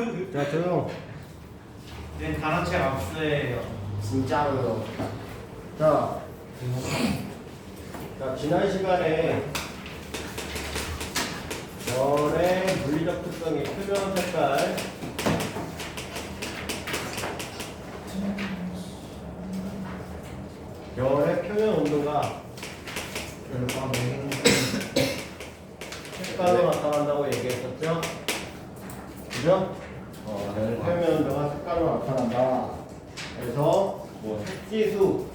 자, 조용. 네, 단어책 압수해요. 진짜로요. 자, 지난 시간에 별의 물리적 특성이 표면 색깔, 별의 표면 온도가 색깔로 나타난다고 얘기했었죠? 그죠? 별의 표면 온도가 색깔로 나타난다. 그래서 뭐 색지수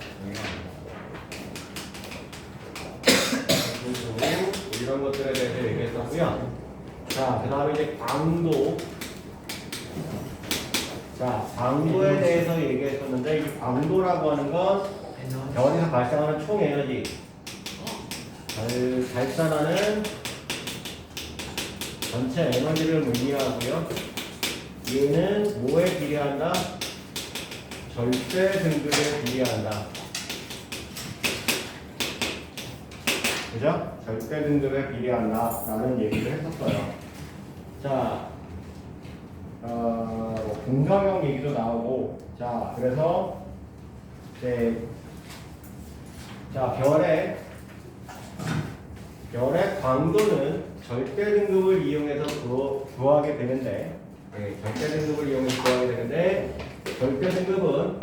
이런 것들에 대해서 얘기했었고요. 자, 그 다음에 이제 광도. 자, 광도에 대해서 얘기했었는데, 이 광도라고 하는 건 별에서 발생하는 총 에너지, 발산하는 전체 에너지를 의미하고요. 얘는 뭐에 비례한다? 절대 등급에 비례한다. 그죠? 절대 등급에 비례한다 라는 얘기를 했었어요. 자, 분성형 얘기도 나오고, 자, 그래서 이제 자, 별의 광도는 절대 등급을 이용해서 구하게 되는데, 절대 등급을 이용해서 구하게 되는데, 절대 등급은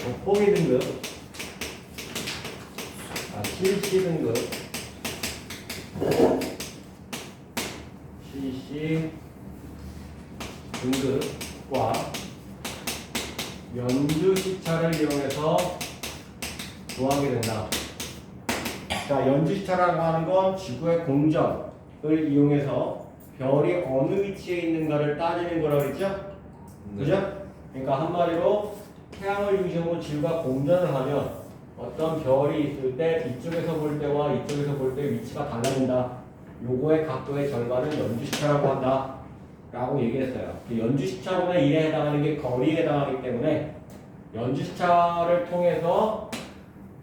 곱보기 등급, CC 등급, CC 등급과 연주 시차를 이용해서 구하게 된다. 자, 연주 시차라고 하는 건 지구의 공전을 이용해서 별이 어느 위치에 있는가를 따지는 거라고 했죠? 그죠? 그러니까 한마디로 태양을 중심으로 지구가 공전을 하면 어떤 별이 있을 때 이쪽에서 볼 때와 이쪽에서 볼 때 위치가 달라진다. 요거의 각도의 절반은 연주시차라고 한다 라고 얘기했어요. 연주시차분의 1에 해당하는 게 거리에 해당하기 때문에 연주시차를 통해서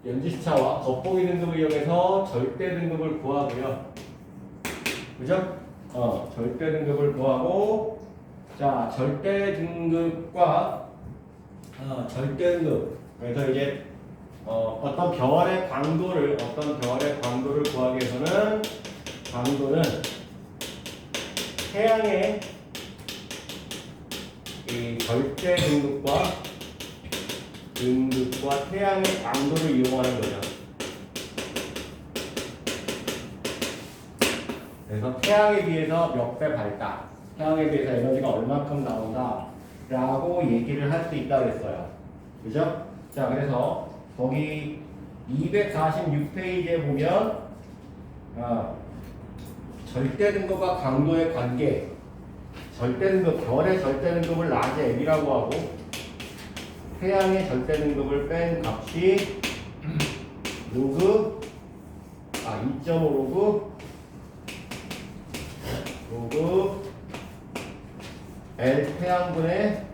연주시차와 겉보기 등급을 이용해서 절대 등급을 구하고요. 그죠? 절대 등급을 구하고, 자, 절대 등급과 절대 등급. 그래서 이제 어떤 별의 광도를 구하기 위해서는 광도는 태양의 이 절대 등급과 태양의 광도를 이용하는 거죠. 그래서 태양에 비해서 몇 배 밝다, 태양에 비해서 에너지가 얼마큼 나온다 라고 얘기를 할 수 있다고 했어요. 그죠? 자, 그래서 거기 246페이지에 보면 절대 등급과 강도의 관계, 절대 등급, 별의 절대 등급을 라지 M이라고 하고 태양의 절대 등급을 뺀 값이 2.5 로그 L 태양분의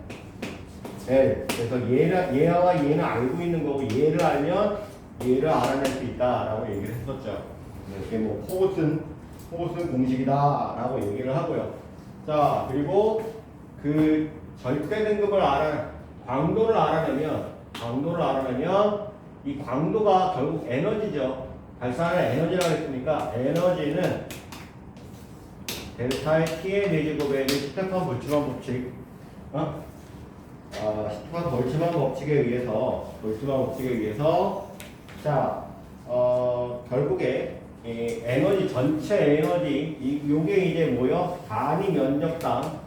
L. 그래서 얘와 얘는 알고 있는 거고, 얘를 알면 얘를 알아낼 수 있다라고 얘기를 했었죠. 이게 뭐 포고슨 공식이다라고 얘기를 하고요. 자, 그리고 그 절대 등급을 광도를 알아내면 이 광도가 결국 에너지죠. 발산하는 에너지라고 했으니까 에너지는 델타의 T의 4제곱에 스테판 볼츠만 법칙, 스테판 볼츠만 법칙에 의해서 자, 결국에 이 에너지, 전체 에너지, 요게 이제 뭐요? 단위 면적당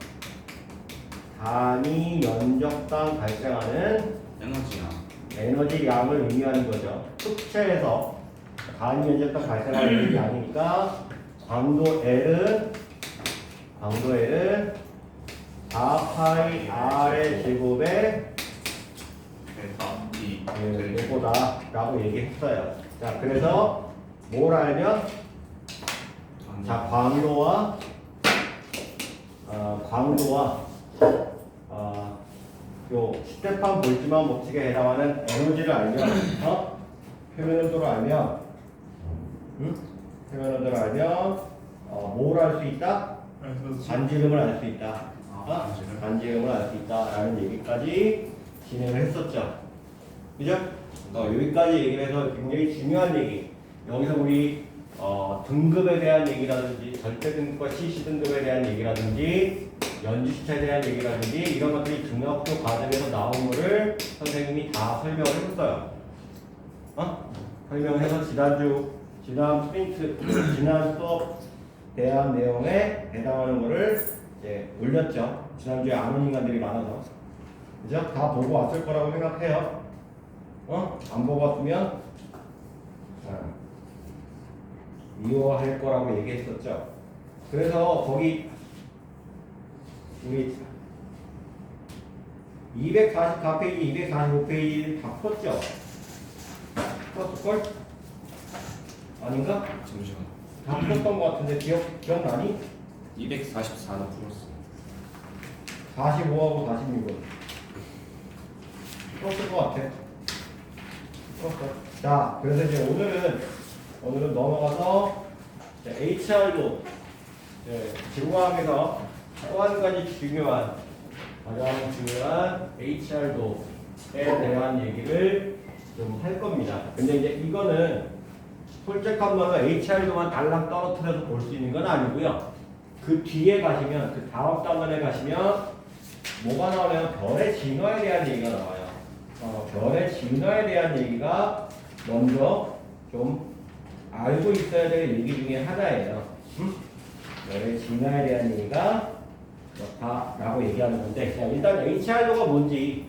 발생하는 에너지 양을 의미하는 거죠. 흑체에서 단위 면적당 발생하는 에너지 양이니까 광도 L은 4파이 R의 제곱에 이거다 라고 얘기했어요. 자, 그래서 뭘 알면, 자, 광도와 요 스테판 볼츠만 법칙에 해당하는 에너지를 알면, 표면 온도를 알면, 뭘 알 수 있다? 반지름을 알 수 있다. 반지름. 반지름을 알 수 있다라는 얘기까지 진행을 했었죠. 그죠? 여기까지 얘기를 해서 굉장히 중요한 얘기. 여기서 우리 등급에 대한 얘기라든지 절대 등급과 CC 등급에 대한 얘기라든지 연주시차에 대한 얘기라든지 이런 것들이 중학교 과정에서 나온 거를 선생님이 다 설명을 했었어요. 설명을 해서 지난 프린트, 지난 수업 대한 내용에 해당하는 거를 이제 올렸죠. 지난주에 안 온 인간들이 많아서. 그죠? 다 보고 왔을 거라고 생각해요. 안 보고 왔으면 미워할 거라고 얘기했었죠. 그래서 거기 우리 244페이지, 245페이지 다 풀었죠? 풀었을걸? 아닌가? 잠시만. 다 풀었던 것 같은데 기억나니? 244는 풀었어. 45하고 46은 풀었을 것 같아. 풀었어. 자, 그래서 이제 오늘은 넘어가서 HR도 지구과학에서 또 한 가지 가장 중요한 HR도에 대한 얘기를 좀 할 겁니다. 근데 이제 이거는 솔직한 말로 HR도만 달랑 떨어뜨려서 볼 수 있는 건 아니고요. 그 뒤에 가시면, 그 다음 단원에 가시면 뭐가 나오냐면 별의 진화에 대한 얘기가 나와요. 별의 진화에 대한 얘기가 먼저 좀 알고 있어야 될 얘기 중에 하나예요. 별의 진화에 대한 얘기가 그렇다라고 얘기하는 건데, 자, 일단 HR도가 뭔지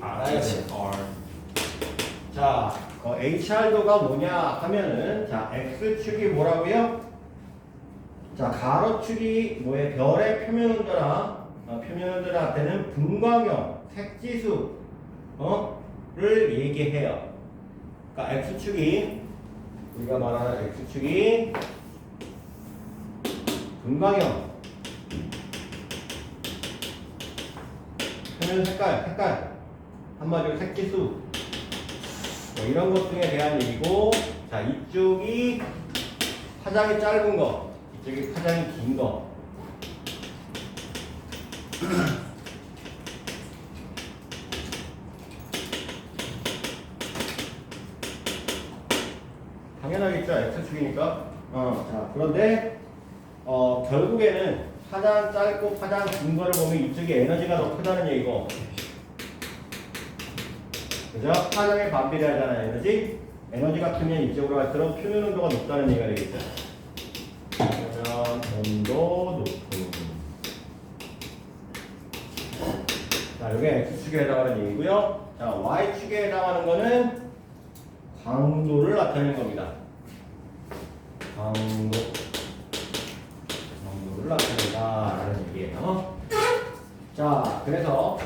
알아야 돼요. 자, HR도가 뭐냐 하면은, 자, X축이 뭐라고요? 자, 가로축이 뭐예요? 별의 표면 온도한테는 분광형, 색지수, 를 얘기해요. 그러니까 X축이, 우리가 말하는 X축이 분광형, 표면 색깔, 한마디로 색지수, 뭐 이런 것 등에 대한 얘기고, 자, 이쪽이 파장이 짧은 거, 이쪽이 파장이 긴 거. 당연하겠죠. X축이니까. 자, 그런데, 결국에는 파장 짧고 파장 긴 거를 보면 이쪽에 에너지가 더 크다는 얘기고. 그죠? 파장에 반비례하잖아요, 에너지. 에너지가 크면 이쪽으로 갈수록 표면 온도가 높다는 얘기가 되겠죠. 표면 온도 높음. 자, 이게 X축에 해당하는 얘기고요. 자, Y축에 해당하는 거는 강도를 나타내는 겁니다. 강도를 나타낸다라는 얘기예요. 자, 그래서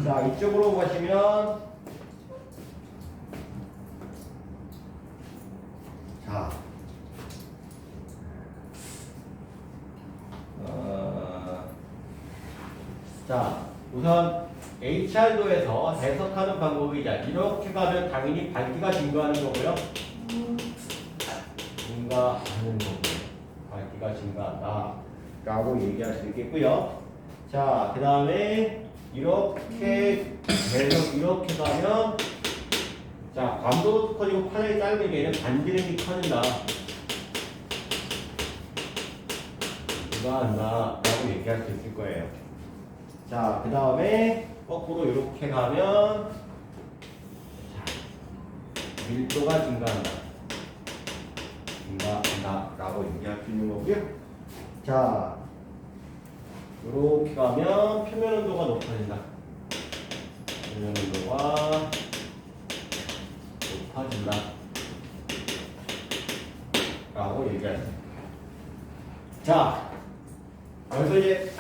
자, 이쪽으로 가시면 자, 자, 우선 HR도에서 해석하는 방법이 이렇게 가면 당연히 밝기가 증가하는 거고요. 증가하는 거고요. 밝기가 증가한다 라고 얘기할 수 있겠고요. 자, 그 다음에 이렇게 계속 이렇게 가면 자, 광도도 커지고 파장이 짧은 게 얘는 반지름이 커진다. 증가한다 라고 얘기할 수 있을 거예요. 자, 그 다음에 거꾸로 이렇게 가면 자, 밀도가 증가한다 라고 얘기할 수 있는 거고요. 자, 이렇게 가면 표면 온도가 높아진다. 표면 온도가 높아진다 라고 얘기할 수 있습니다. 자, 여기서 이제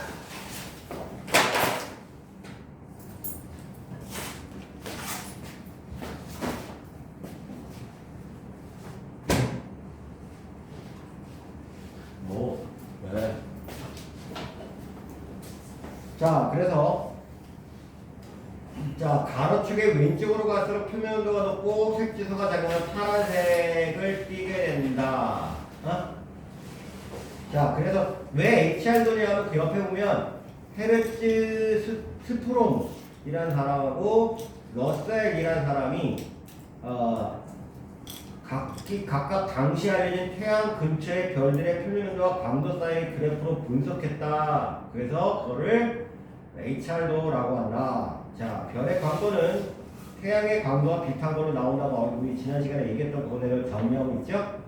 자, 그래서 자, 가로축의 왼쪽으로 갈수록 표면 온도가 높고 색지수가 작으면 파란색을 띠게 된다. 자, 그래서 왜 HR도냐면 그 옆에 보면 헤르츠 스트롬이라는 사람하고 러셀이라는 사람이 각각 당시 알려진 태양 근처의 별들의 표면온도와 광도 사이의 그래프로 분석했다. 그래서 그거를 HR도라고 한다. 자, 별의 광도는 태양의 광도와 비슷한 걸로 나온다고 우리 지난 시간에 얘기했던 그거대로 정리하고 있죠?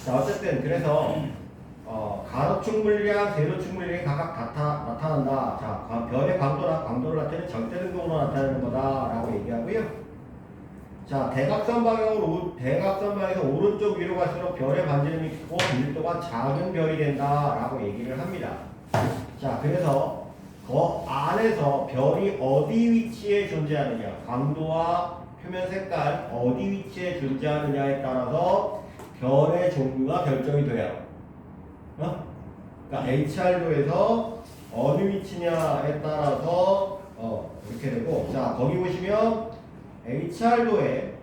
자, 어쨌든 그래서 가로축 물량, 세로축 물량이 각각 나타난다. 자, 별의 광도나 광도를 나타내는 절대 등급으로 나타내는 거다라고 얘기하고요. 자, 대각선 방향에서 오른쪽 위로 갈수록 별의 반지름이 크고 밀도가 작은 별이 된다라고 얘기를 합니다. 자, 그래서 그 안에서 별이 어디 위치에 존재하느냐, 광도와 표면 색깔 어디 위치에 존재하느냐에 따라서 별의 종류가 결정이 돼요. 그러니까 HR도에서 어느 위치냐에 따라서 이렇게 되고, 자, 거기 보시면 HR도의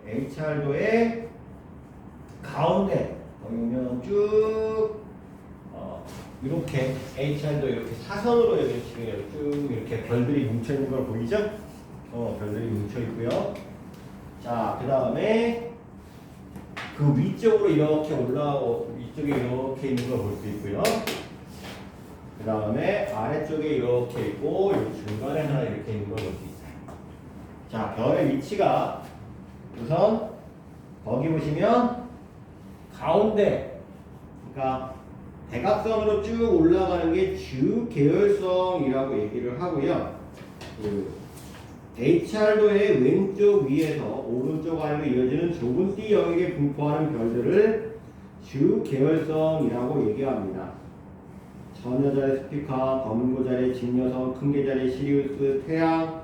가운데 거기 보면 쭉 이렇게 HR도 이렇게 사선으로 여기 지금 쭉 이렇게 별들이 뭉쳐 있는 걸 보이죠? 별들이 뭉쳐 있고요. 자, 그 다음에 그 위쪽으로 이렇게 올라오고 위쪽에 이렇게 있는 걸 볼 수 있고요. 그 다음에 아래쪽에 이렇게 있고 여기 중간에 하나 이렇게 있는 걸 볼 수 있어요. 자, 별의 위치가 우선 거기 보시면 가운데, 그러니까 대각선으로 쭉 올라가는 게 주계열성이라고 얘기를 하고요. HR도의 왼쪽 위에서 오른쪽 아래로 이어지는 좁은 띠 영역에 분포하는 별들을 주계열성이라고 얘기합니다. 처녀자리 스피카, 검은고자리, 직녀성, 큰계자리, 시리우스, 태양,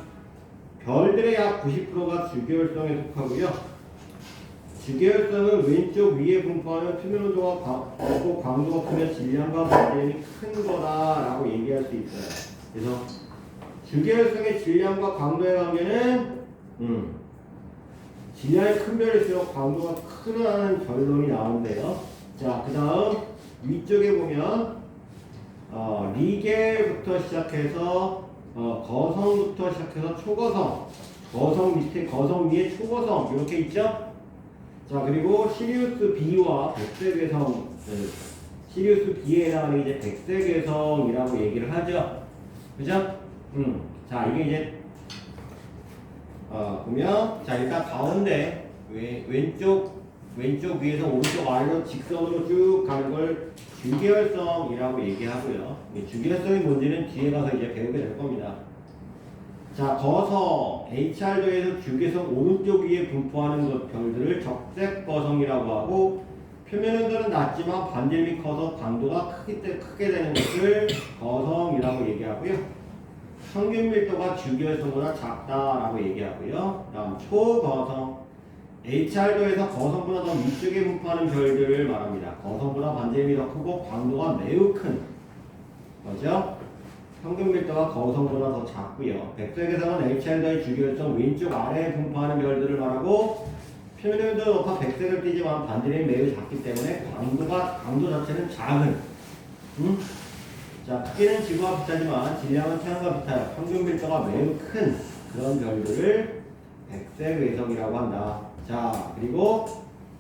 별들의 약 90%가 주계열성에 속하고요. 주계열성은 왼쪽 위에 분포하는 표면온도가 높고 광도가 크면 질량과 반지름이 큰 거다라고 얘기할 수 있어요. 그래서 주계열성의 질량과 광도의 관계는 질량이 큰 별일수록 광도가 크다는 결론이 나오는데요. 자, 그 다음 위쪽에 보면 리겔부터 시작해서 거성부터 시작해서 초거성, 거성 밑에 거성 위에 초거성 이렇게 있죠. 자, 그리고 시리우스 B와 백색외성, 시리우스 B에 해당하는 이제 백색외성이라고 얘기를 하죠. 그죠? 자, 이게 이제 보면, 자, 일단 가운데 왼쪽 위에서 오른쪽 아래로 직선으로 쭉 가는 걸 주계열성이라고 얘기하고요. 이 주계열성이 뭔지는 뒤에 가서 이제 배우게 될 겁니다. 자, 거성, HR도에서 주계성 오른쪽 위에 분포하는 것 별들을 적색거성이라고 하고, 표면온도는 낮지만 반지름이 커서 광도가 크게 되는 것을 거성이라고 얘기하고요. 평균 밀도가 주계열성보다 작다라고 얘기하고요. 다음 초거성, HR도에서 거성보다 더 위쪽에 분포하는 별들을 말합니다. 거성보다 반지름이 더 크고 광도가 매우 큰 거죠. 평균 밀도가 거성보다 더 작고요. 백색에서는 HR도의 주계열성 왼쪽 아래에 분포하는 별들을 말하고, 표면온도 높아 백색을 띠지만 반지름이 매우 작기 때문에 광도 자체는 작은, 자, 크기는 지구와 비슷하지만 질량은 태양과 비슷하여 평균 밀도가 매우 큰 그런 별들을 백색외성이라고 한다. 자, 그리고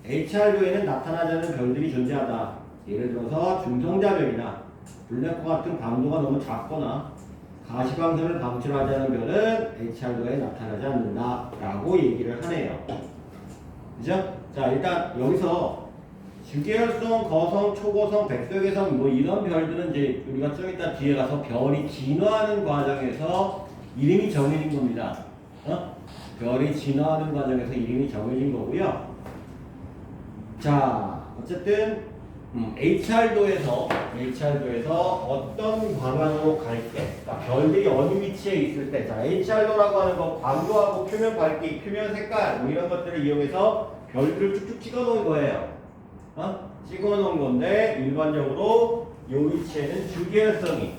HR도에는 나타나지 않는 별들이 존재하다. 예를 들어서 중성자별이나 블랙홀 같은 광도가 너무 작거나 가시광선을 방출하지 않는 별은 HR도에 나타나지 않는다 라고 얘기를 하네요. 그죠? 자, 일단 여기서 주계열성, 거성, 초고성, 백색외성 뭐 이런 별들은 이제 우리가 좀 이따 뒤에 가서 별이 진화하는 과정에서 이름이 정해진 겁니다. 별이 진화하는 과정에서 이름이 정해진 거고요. 자, 어쨌든 HR도에서 어떤 방향으로 갈 때, 그러니까 별들이 어느 위치에 있을 때, 자, HR도라고 하는 거 광도하고 표면 밝기, 표면 색깔 뭐 이런 것들을 이용해서 별들을 쭉쭉 찍어놓은 거예요. 찍어놓은 건데 일반적으로 이 위치에는 주계열성이,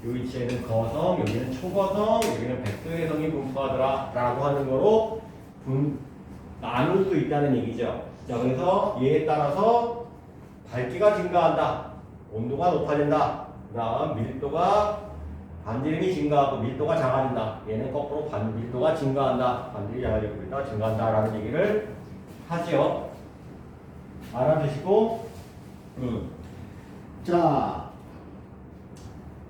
이 위치에는 거성, 여기는 초거성, 여기는 백색외성이 분포하더라 라고 하는 거로 나눌 수 있다는 얘기죠. 자, 그래서 얘에 따라서 밝기가 증가한다. 온도가 높아진다. 그다음 밀도가 반지름이 증가하고 밀도가 작아진다. 얘는 거꾸로 밀도가 증가한다. 반지름이 작아지고 밀도가 증가한다라는 얘기를 하죠. 알아두시고, 자,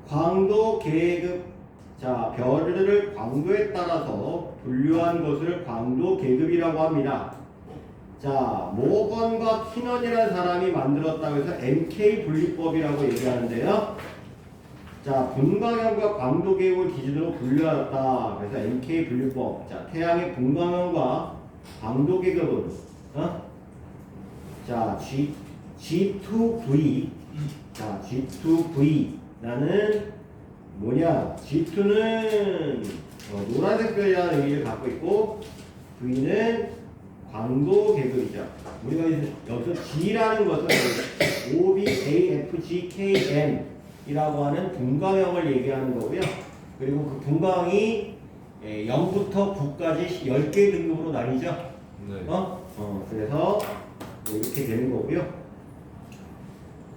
광도 계급. 자, 별을 광도에 따라서 분류한 것을 광도 계급이라고 합니다. 자, 모건과 키넌이라는 사람이 만들었다고 해서 MK 분리법이라고 얘기하는데요. 자, 분광형과 광도 계급을 기준으로 분류하였다. 그래서 MK 분류법. 자, 태양의 분광형과 광도 계급은 자, G2V. 자, G2V라는 뭐냐? G2는 노란색 별이라는 의미를 갖고 있고 V는 광도 계급이죠. 우리가 여기서 G라는 것은 OBAFGKM 이라고 하는 분광형을 얘기하는 거고요. 그리고 그 분광이 0부터 9까지 10개 등급으로 나뉘죠. 네. 그래서 이렇게 되는 거고요.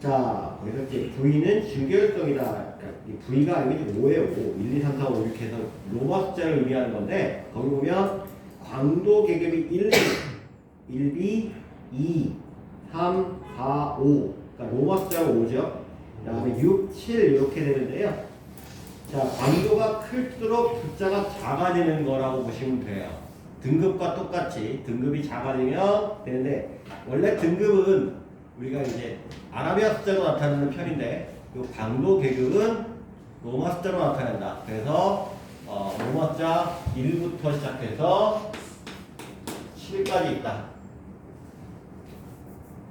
자, 거기서 이제 V는 주결성이다. 그러니까 이 V가 아니면 5예요. 5, 1, 2, 3, 4, 5 이렇게 해서 로마 숫자를 의미하는 건데 거기 보면 광도 계급이 1B, 2, 3, 4, 5. 그러니까 로마 숫자가 5죠. 그 다음에 6, 7 이렇게 되는데요. 자, 광도가 클수록 숫자가 작아지는 거라고 보시면 돼요. 등급과 똑같이 등급이 작아지면 되는데 원래 등급은 우리가 이제 아라비아 숫자로 나타내는 편인데 이 광도 계급은 로마 숫자로 나타낸다. 그래서 로마 숫자 1부터 시작해서 7까지 있다.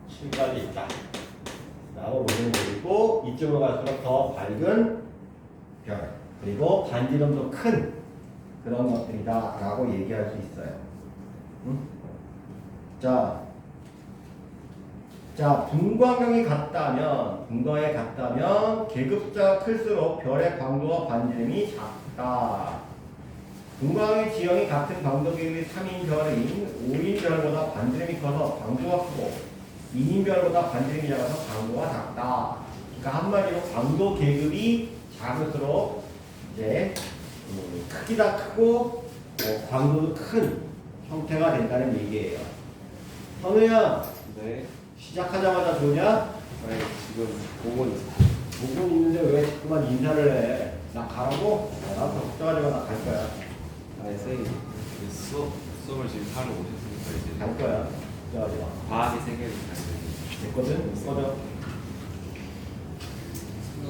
7까지 있다. 라고 보시면 되고 이쪽으로 갈수록 더 밝은 별 그리고 반지름도 큰 그런 것들이다 라고 얘기할 수 있어요. 자, 분광형이 같다면 계급 숫자가 클수록 별의 광도와 반지름이 작다. 분광의 지형이 같은 광도 계급의 3인 별인 5인 별보다 반지름이 커서 광도가 크고 2인 별보다 반지름이 작아서 광도가 작다. 그러니까 한마디로 광도 계급이 작을수록 이제 크기가 크고 광도도 큰 형태가 된다는 얘기예요. 선우야, 네. 시작하자마자 좋냐? 아니, 지금 보고 있는데 왜 자꾸만 인사를 해? 나 가라고? 나도 걱정하지 마. 나 갈 거야. 아니 선생님 수업을 지금 하러 오셨으니까 이제 갈 거야. 걱정하지 마. 과학의 세계를 가르쳐야지. 됐거든? 꺼져.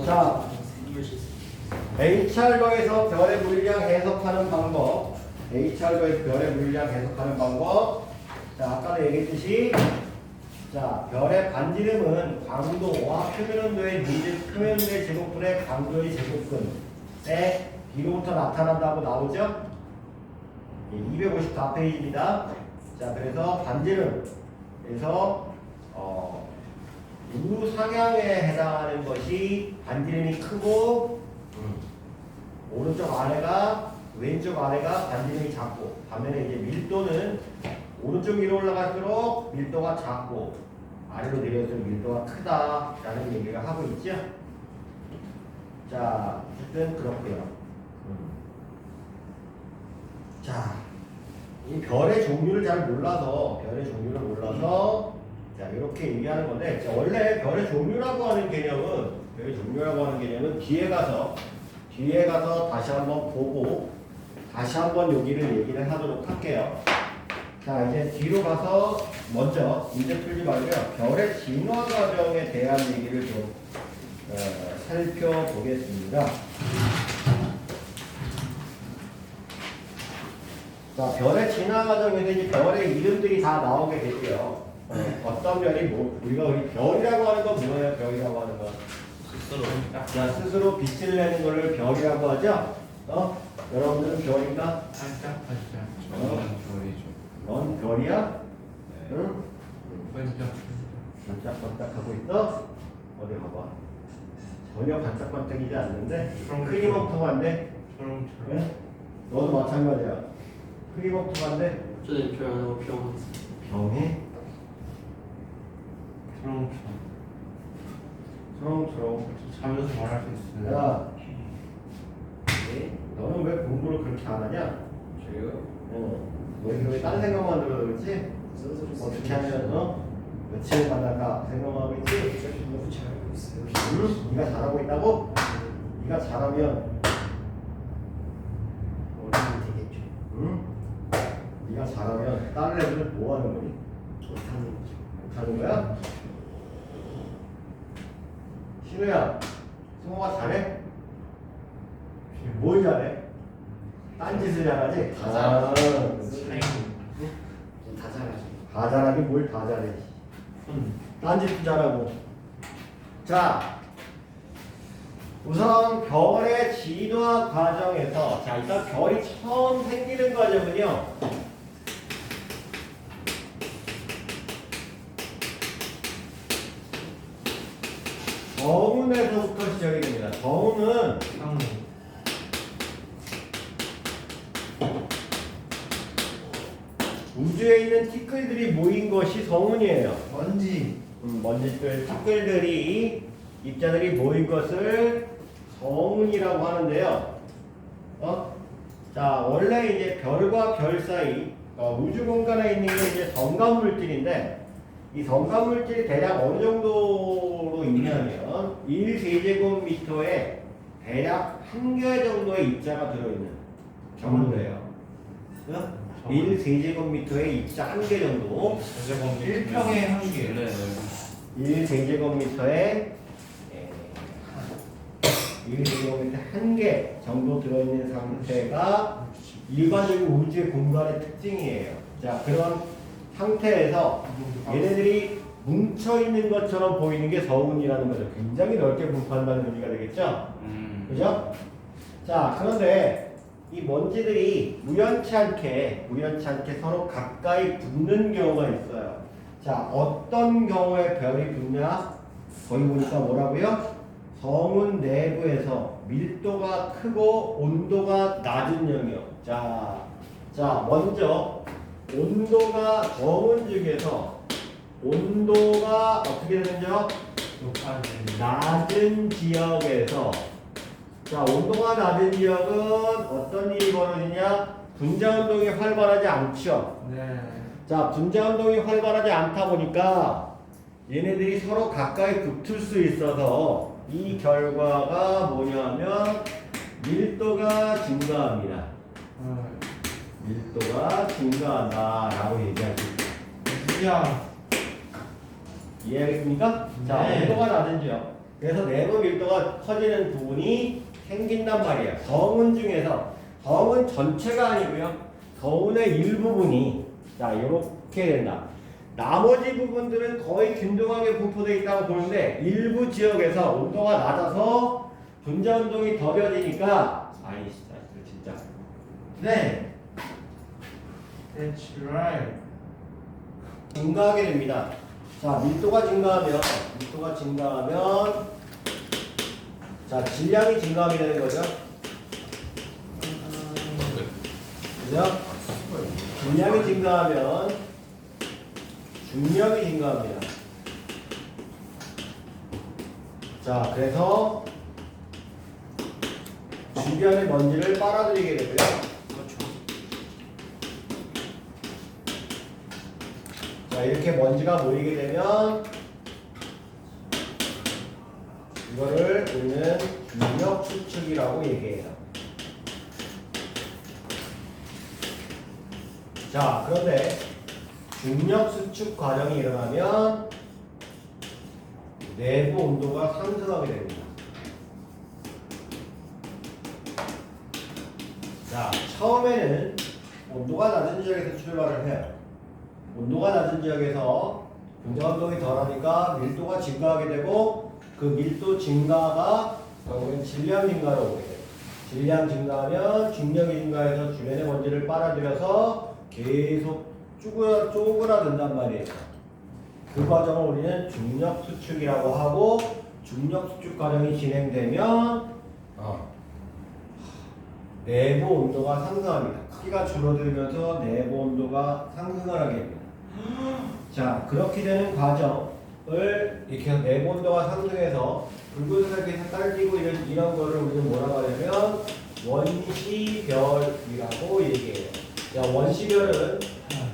자, HR도에서 별의 물량 해석하는 방법. HR도에서 별의 물량 해석하는 방법. 자, 아까도 얘기했듯이 자, 별의 반지름은 광도와 표면온도의 표면온도의 제곱분의 광도의 제곱근의 비로부터 나타난다고 나오죠? 254페이지입니다. 자, 그래서 반지름에서 우상향에 해당하는 것이 반지름이 크고 왼쪽 아래가 반지름이 작고 반면에 이제 밀도는 오른쪽 위로 올라갈수록 밀도가 작고 아래로 내려올수록 밀도가 크다라는 얘기를 하고 있죠. 자, 어쨌든 그렇고요. 자, 이 별의 종류를 잘 몰라서 자, 이렇게 얘기하는 건데 자, 원래 별의 종류라고 하는 개념은 뒤에 가서 다시 한번 보고 다시 한번 여기를 얘기를 하도록 할게요. 자, 이제 뒤로 가서 먼저 문제 풀지 말고요. 별의 진화 과정에 대한 얘기를 좀 살펴보겠습니다. 자, 별의 진화 과정에서 이제 별의 이름들이 다 나오게 되고요. 어떤 별이 우리가 별이라고 하는 건 뭐예요? 별이라고 하는 건 스스로 자, 스스로 빛을 내는 거를 별이라고 하죠. 여러분들은 별인가? 반짝반짝. 별이죠. 넌 별이야? 네. 응? 반짝. 반짝반짝하고 있어? 어디 봐봐. 전혀 반짝반짝이지 않는데 크리먹통한데? 초롱초롱. 네? 너도 마찬가지야. 크리먹통한데? 저는 별하고 병. 병해? 초롱초롱. 그럼. 자면서 말할 수 있어요. 야, 네? 너는 왜 공부를 그렇게 안 하냐? 저요? 왜 딴 생각만 들어 그러지? 무슨 소리 어떻게 하면 며칠 만날까 생각하고 있지? 너무 잘하고 있어요. 응? 네가 잘하고 있다고? 네가 잘하면 어른이 되겠죠. 응? 네가 잘하면 다른 애들은 뭐 하는 거니? 못하는 거죠. 못하는 거야? 신우야, 승호가 잘해? 뭘 잘해? 딴짓을 잘하지? 다 잘하지. 그렇지. 다 잘하죠. 다 잘하긴 뭘 다 잘해. 딴짓도 잘하고. 자, 우선 별의 진화 과정에서, 자, 일단 별이 처음 생기는 과정은요, 정운에서부터 시작이 됩니다. 정운은 상무. 우주에 있는 티끌들이 모인 것이 성운이에요. 먼지. 먼지들, 티끌들이, 입자들이 모인 것을 성운이라고 하는데요. 자, 원래 이제 별과 별 사이, 우주 공간에 있는 게 이제 성간 물질인데, 이 성간 물질이 대략 어느 정도로 있냐면, 1세제곱미터에 대략 1개 정도의 입자가 들어있는 정도예요. 1세제곱미터에 입자 1개 정도. 1평에 한 개. 네. 1세제곱미터에 1세제곱미터 1개 정도 들어있는 상태가 일반적인 우주의 공간의 특징이에요. 자, 그런 상태에서 얘네들이 뭉쳐있는 것처럼 보이는 게 서운이라는 거죠. 굉장히 넓게 분포한다는 의미가 되겠죠? 그죠? 자, 그런데 이 먼지들이 우연치 않게 서로 가까이 붙는 경우가 있어요. 자, 어떤 경우에 별이 붙냐? 거기 보니까 뭐라고요? 성운 내부에서 밀도가 크고 온도가 낮은 영역. 자, 먼저 온도가 성운 중에서 온도가 어떻게 되는지요? 낮은 지역에서, 자, 온도가 낮은 지역은 어떤 일이 벌어지냐? 분자 운동이 활발하지 않죠. 네. 자, 분자 운동이 활발하지 않다 보니까 얘네들이 서로 가까이 붙을 수 있어서 이 결과가 뭐냐면 밀도가 증가합니다. 밀도가 증가한다라고 얘기할 수 있어요. 야. 이해하겠습니까? 자, 네. 온도가 낮은 지역. 그래서 내부 밀도가 커지는 부분이 생긴단 말이에요. 성운 중에서, 성운 전체가 아니고요. 성운의 일부분이, 자, 이렇게 된다. 나머지 부분들은 거의 균등하게 분포되어 있다고 보는데, 일부 지역에서 온도가 낮아서 분자 운동이 더뎌지니까, 아이씨, 진짜. 네. That's right. 증가하게 됩니다. 자, 밀도가 증가하면, 자, 질량이 증가하게 되는 거죠. 그죠? 질량이 증가하면 중력이 증가합니다. 자, 그래서 주변의 먼지를 빨아들이게 되고요. 자, 이렇게 먼지가 모이게 되면 이거를 우리는 중력 수축이라고 얘기해요. 자, 그런데 중력 수축 과정이 일어나면 내부 온도가 상승하게 됩니다. 자, 처음에는 온도가 낮은 지역에서 출발을 해요. 온도가 낮은 지역에서 분자 운동이 덜하니까 밀도가 증가하게 되고, 그 밀도 증가가 결국엔 질량 증가로 오게 돼요. 질량 증가하면 중력이 증가해서 주변의 먼지를 빨아들여서 계속 쪼그라든단 말이에요. 그 과정을 우리는 중력 수축이라고 하고, 중력 수축 과정이 진행되면 내부 온도가 상승합니다. 크기가 줄어들면서 내부 온도가 상승을 하게 됩니다. 자, 그렇게 되는 과정, 이렇게 해서 내부 온도가 상승해서 붉은색에서 딸기고 이런 거를 우리는 뭐라고 하냐면 원시별이라고 얘기해요. 야, 원시별은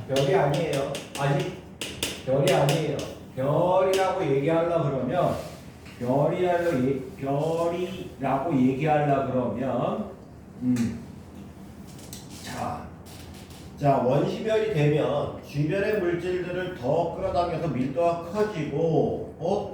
별이 아니에요. 아직 별이 아니에요. 별이라고 얘기하려고 그러면 별이라고 얘기하려고 그러면 자, 원시별이 되면 주변의 물질들을 더 끌어당겨서 밀도가 커지고,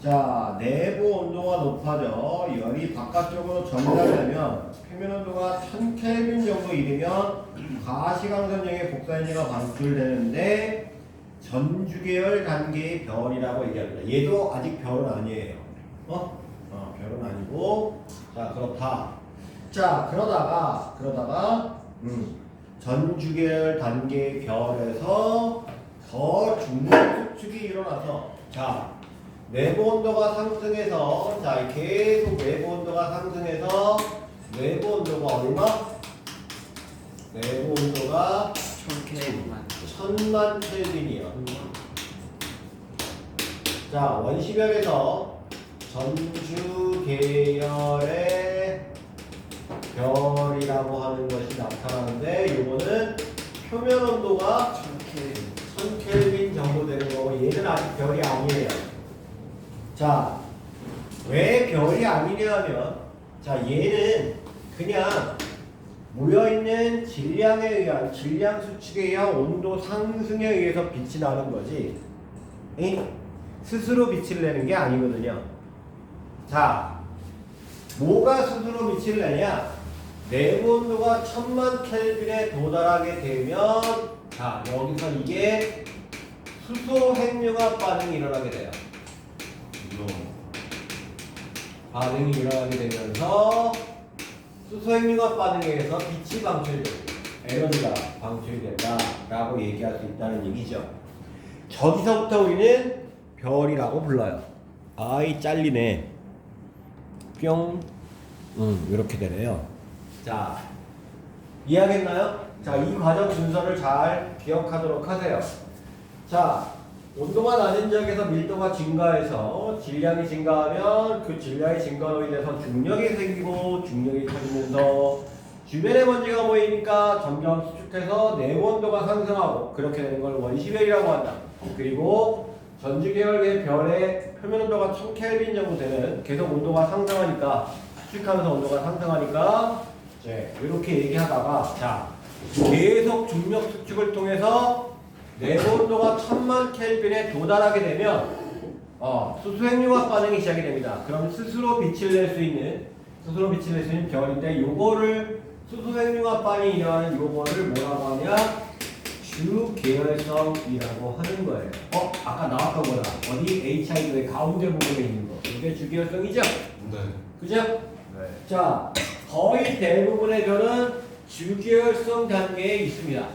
자, 내부 온도가 높아져 열이 바깥쪽으로 전달되면 표면 온도가 1000켈빈 정도 이르면 가시광선형의 복사에너지가 방출되는데 전주계열 단계의 별이라고 얘기합니다. 얘도 아직 별은 아니에요. 별은 아니고, 자, 그렇다. 자, 그러다가 전주계열 단계의 별에서 더 중력 수축이 일어나서, 자, 내부 온도가 상승해서, 자, 계속 내부 온도가 상승해서 내부 온도가 얼마? 내부 온도가 1000만 켈빈이요. 자, 원시별에서 전주 계열의 별이라고 하는 것이 나타나는데, 요거는 표면 온도가 1000켈빈 정도 되는 거고, 얘는 아직 별이 아니에요. 자, 왜 별이 아니냐 하면, 자, 얘는 그냥 모여있는 질량에 의한, 질량 수축에 의한 온도 상승에 의해서 빛이 나는 거지, 스스로 빛을 내는 게 아니거든요. 자, 뭐가 스스로 빛을 내냐? 내부 온도가 1000만 켈빈에 도달하게 되면, 자, 여기서 이게 수소 핵융합 반응이 일어나게 돼요. 반응이 일어나게 되면서 수소 핵융합 반응에 의해서 빛이 방출되고 에너지가 방출이 된다라고 얘기할 수 있다는 얘기죠. 저기서부터 우리는 별이라고 불러요. 아이 잘리네. 뿅. 이렇게 되네요. 자, 이해하겠나요? 자, 이 과정 순서를 잘 기억하도록 하세요. 자, 온도가 낮은 지역에서 밀도가 증가해서 질량이 증가하면 그 질량의 증가로 인해서 중력이 생기고, 중력이 커지면서 주변에 먼지가 모이니까 점점 수축해서 내부 온도가 상승하고, 그렇게 되는 걸 원시별이라고 한다. 그리고 전주계열의 별의 표면 온도가 1000켈빈 정도 되는, 계속 온도가 상승하니까, 수축하면서 온도가 상승하니까, 이렇게 얘기하다가, 자, 계속 중력 수축을 통해서 내부 온도가 1000만 켈빈에 도달하게 되면 수소 핵융합 반응이 시작이 됩니다. 그럼 스스로 빛을 낼 수 있는 별인데, 요거를 수소 핵융합 반응이 일어나는 요거를 뭐라고 하냐? 주계열성이라고 하는 거예요. 아까 나왔던 거다. 어디? HI의 가운데 부분에 있는 거. 이게 주계열성이죠? 네. 그죠? 네. 자, 거의 대부분의 별은 주계열성 단계에 있습니다.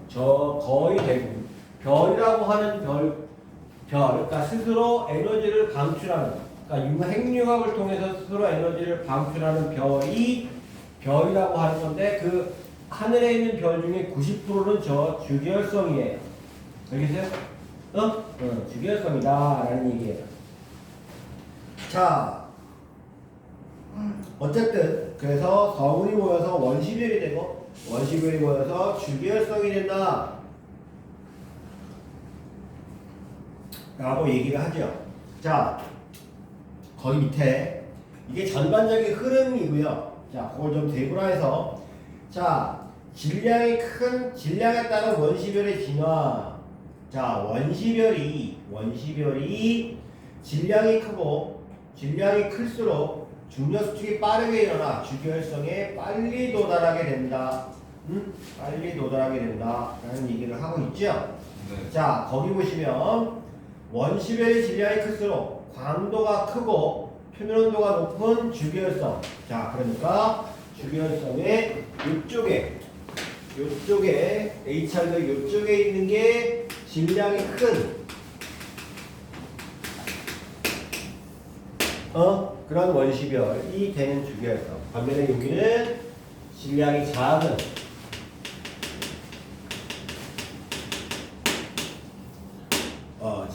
저 거의 대부분 별이라고 하는 그러니까 스스로 에너지를 방출하는, 그러니까 핵융합을 통해서 스스로 에너지를 방출하는 별이 별이라고 하는 건데, 그 하늘에 있는 별 중에 90%는 저 주계열성이에요. 알겠어요? 주계열성이다라는 얘기예요. 자, 어쨌든 그래서 성운이 모여서 원시별이 되고, 원시별이 모여서 주계열성이 된다 라고 얘기를 하죠. 자, 거기 밑에 이게 전반적인 흐름이고요. 자, 그걸 좀 대분화해서, 자, 질량에 따른 원시별의 진화. 자, 원시별이 질량이 크고, 질량이 클수록 중력 수축이 빠르게 일어나 주계열성에 빨리 도달하게 된다. 빨리 도달하게 된다라는 얘기를 하고 있죠. 네. 자, 거기 보시면 원시별의 질량이 클수록 광도가 크고 표면 온도가 높은 주계열성. 자, 그러니까 주계열성의 요쪽에 HR도 요쪽에 있는 게 질량이 큰 그런 원시별이 되는 주계열성. 반면에 여기는 질량이 작은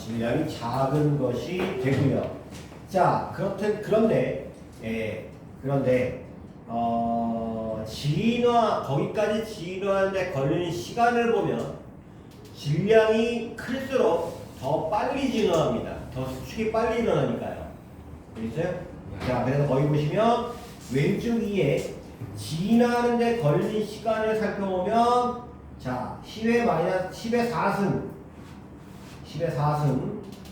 질량이 작은 것이 되고요. 자, 그런데 거기까지 진화하는데 걸리는 시간을 보면 질량이 클수록 더 빨리 진화합니다. 더 수축이 빨리 일어나니까요. 알겠어요? 자, 그래서 거기 보시면 왼쪽 위에 진화하는데 걸리는 시간을 살펴보면 자, 10의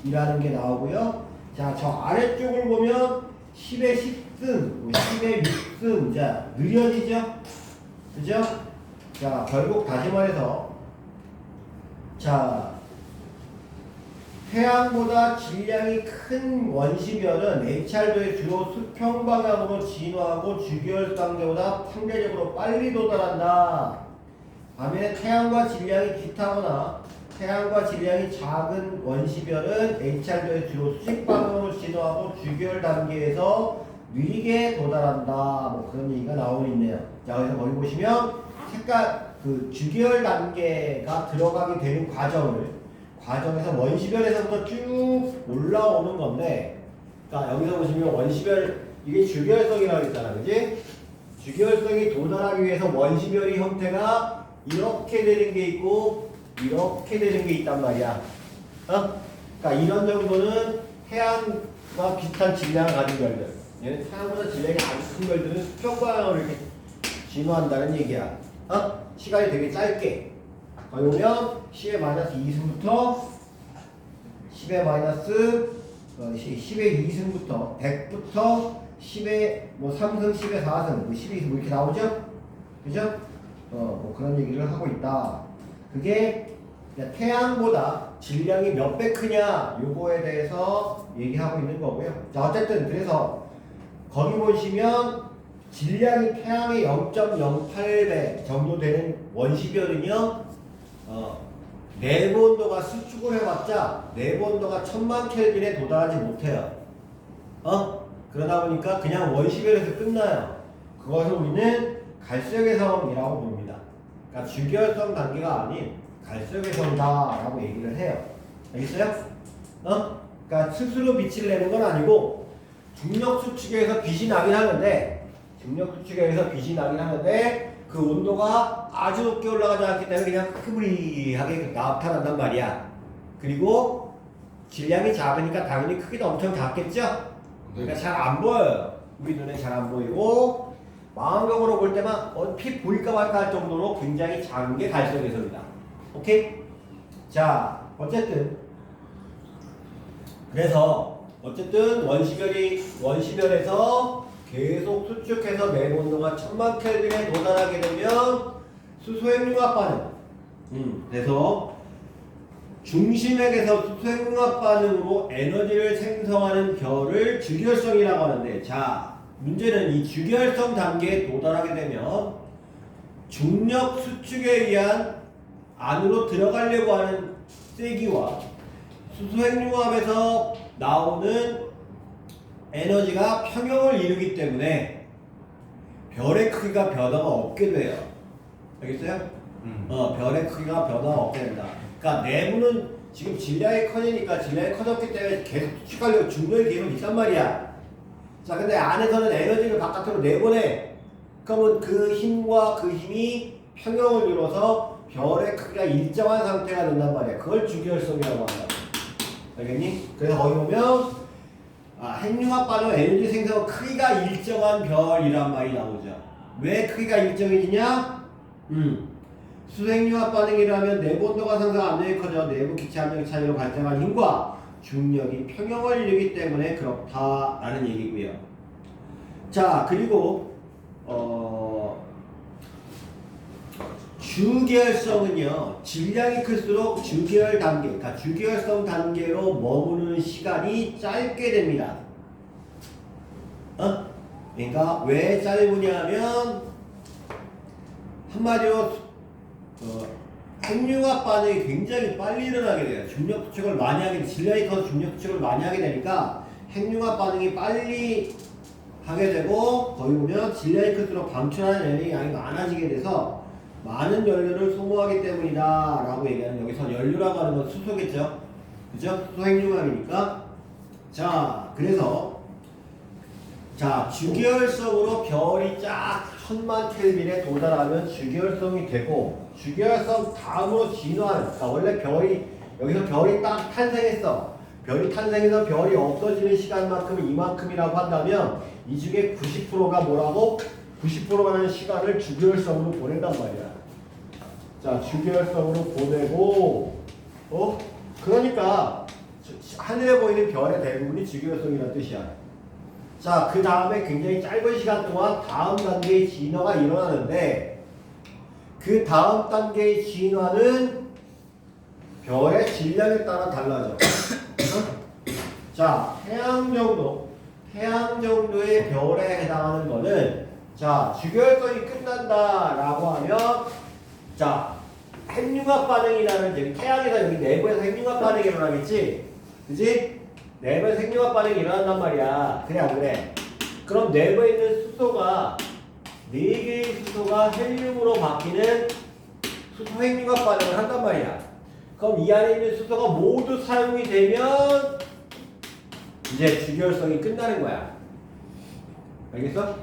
4승이라는 게 나오고요. 자, 저 아래쪽을 보면 10의 10승, 10의 6승. 자, 느려지죠? 그죠? 자, 결국 다시 말해서 자, 태양보다 질량이 큰 원시별은 HR도의 주로 수평 방향으로 진화하고 주기열 단계보다 상대적으로 빨리 도달한다. 반면에 태양과 질량이 비슷하거나 태양과 질량이 작은 원시별은 HR도의 주로 수직 방향으로 진화하고 주기열 단계에서 느리게 도달한다. 뭐 그런 얘기가 나오고 있네요. 자, 그래서 거기 보시면 색깔 그 주기열 단계가 들어가게 되는 과정에서 원시별에서부터 쭉 올라오는 건데, 그러니까 여기서 보시면 원시별 이게 주기열성이라고 했잖아, 그지? 주기열성이 도달하기 위해서 원시별의 형태가 이렇게 되는 게 있고 이렇게 되는 게 있단 말이야. 그러니까 이런 정도는 태양과 비슷한 질량을 가진 별들. 얘는 태양보다 질량이 아주 큰 별들은 수평 방향으로 이렇게 진화한다는 얘기야. 시간이 되게 짧게. 거기 보면 10의 마이너스 2승부터 10의 마이너스 10의 2승부터 100부터 10의 뭐 3승, 10의 4승, 뭐 12승 뭐 이렇게 나오죠? 그죠? 뭐 그런 얘기를 하고 있다. 그게 태양보다 질량이 몇 배 크냐 요거에 대해서 얘기하고 있는 거고요. 자, 어쨌든 그래서 거기 보시면 질량이 태양의 0.08배 정도 되는 원시별은요, 내부 온도가 수축을 해봤자 내부 온도가 1000만 켈빈에 도달하지 못해요. 그러다 보니까 그냥 원시별에서 끝나요. 그것을 우리는 갈색의 성이라고 부릅니다. 그러니까 주기열성 단계가 아닌 갈색의 성이다라고 얘기를 해요. 알겠어요? 그러니까 스스로 빛을 내는 건 아니고 중력 수축에서 빛이 나긴 하는데 그 온도가 아주 높게 올라가지 않기 때문에 그냥 흐물흐물하게 나타난단 말이야. 그리고 질량이 작으니까 당연히 크기도 엄청 작겠죠? 그러니까 잘 안 보여요. 우리 눈에 잘 안 보이고 망원경으로 볼 때만 얼핏 보일까 말까 할 정도로 굉장히 작은 게 갈색에서입니다. 오케이? 자, 그래서 원시별에서 계속 수축해서 내부 온도가 1000만 켈빈에 도달하게 되면 수소핵융합 반응. 그래서 중심핵에서 수소핵융합 반응으로 에너지를 생성하는 별을 주기열성이라고 하는데, 자, 문제는 이 주기열성 단계에 도달하게 되면 중력 수축에 의한 안으로 들어가려고 하는 세기와 수소핵융합에서 나오는 에너지가 평형을 이루기 때문에 별의 크기가 변화가 없게 돼요. 알겠어요? 별의 크기가 변화가 없게 된다. 그러니까 내부는 지금 질량이 커지니까 질량이 커졌기 때문에 계속 수축하려고 중력이 계속 있단 말이야. 자, 근데 안에서는 에너지를 바깥으로 내보내. 그러면 그 힘과 그 힘이 평형을 이루어서 별의 크기가 일정한 상태가 된단 말이야. 그걸 주기열성이라고 한다. 알겠니? 그래서 거기 보면 핵융합 반응 에너지 생성 크기가 일정한 별이란 말이 나오죠. 왜 크기가 일정해지냐? 수핵융합 반응이라면 내부 온도가 상승 압력이 커져 내부 기체 압력 차이로 발생한 힘과 중력이 평형을 이루기 때문에 그렇다라는 얘기고요. 자, 그리고 주기열성은요, 질량이 클수록 주기열 단계, 그러니까 주기열성 단계로 머무는 시간이 짧게 됩니다. 그러니까 왜 짧으냐면 한마디로 핵융합 반응이 굉장히 빨리 일어나게 돼요. 중력 수축을 많이 하게, 질량이 커서 중력 수축을 많이 하게 되니까 핵융합 반응이 빨리 하게 되고, 거기 보면 질량이 클수록 방출하는 에너지 양이 많아지게 돼서 많은 연료를 소모하기 때문이다 라고 얘기하는, 여기서 연료라고 하는 건 수소겠죠. 그죠? 수소 핵융합이니까. 자, 그래서 자, 주기율성으로 별이 쫙 1000만 켈빈에 도달하면 주기율성이 되고, 주기율성 다음으로 진화하는, 그러니까 원래 별이 여기서 별이 딱 탄생했어. 별이 탄생해서 별이 없어지는 시간만큼 이만큼이라고 한다면 이 중에 90%가 뭐라고? 90%라는 시간을 주기율성으로 보낸단 말이야. 자, 주기율성으로 보내고, 그러니까 하늘에 보이는 별의 대부분이 주기율성이라는 뜻이야. 자, 그 다음에 굉장히 짧은 시간 동안 다음 단계의 진화가 일어나는데, 그 다음 단계의 진화는 별의 질량에 따라 달라져. 자, 태양 정도의 별에 해당하는 거는, 자, 주기율성이 끝난다라고 하면, 자, 핵융합 반응이라는, 여기 태양에서 여기 내부에서 핵융합 반응이 일어나겠지? 그지? 내부에서 핵융합 반응이 일어난단 말이야. 그래, 안 그래? 그럼 내부에 있는 수소가, 4개의 수소가 헬륨으로 바뀌는 수소 핵융합 반응을 한단 말이야. 그럼 이 안에 있는 수소가 모두 사용이 되면 이제 주기율성이 끝나는 거야. 알겠어? 네.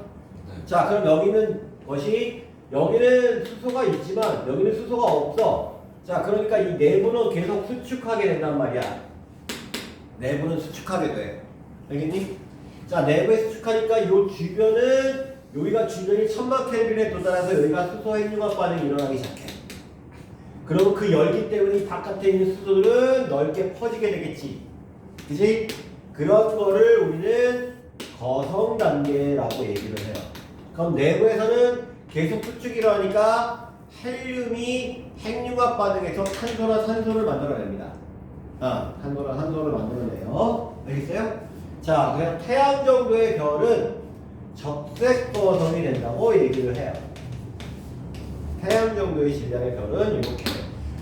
자, 그럼 여기는 것이, 여기는 수소가 있지만 여기는 수소가 없어. 자, 그러니까 이 내부는 계속 수축하게 된단 말이야. 내부는 수축하게 돼. 알겠니? 자, 내부에 수축하니까 이 주변은, 여기가 주변이 1000만 켈빈에 도달해서 여기가 수소 핵융합 반응이 일어나기 시작해. 그리고 그 열기 때문에 이 바깥에 있는 수소들은 넓게 퍼지게 되겠지. 그치? 그런 거를 우리는 거성 단계라고 얘기를 해요. 그럼 내부에서는 계속 수축이 일어나니까 헬륨이 핵융합 반응에서 탄소나 산소를 만들어냅니다. 탄소나 산소를 만들어내요. 알겠어요? 자, 그래서 태양 정도의 별은 적색 거성이 된다고 얘기를 해요. 태양 정도의 질량의 별은 이렇게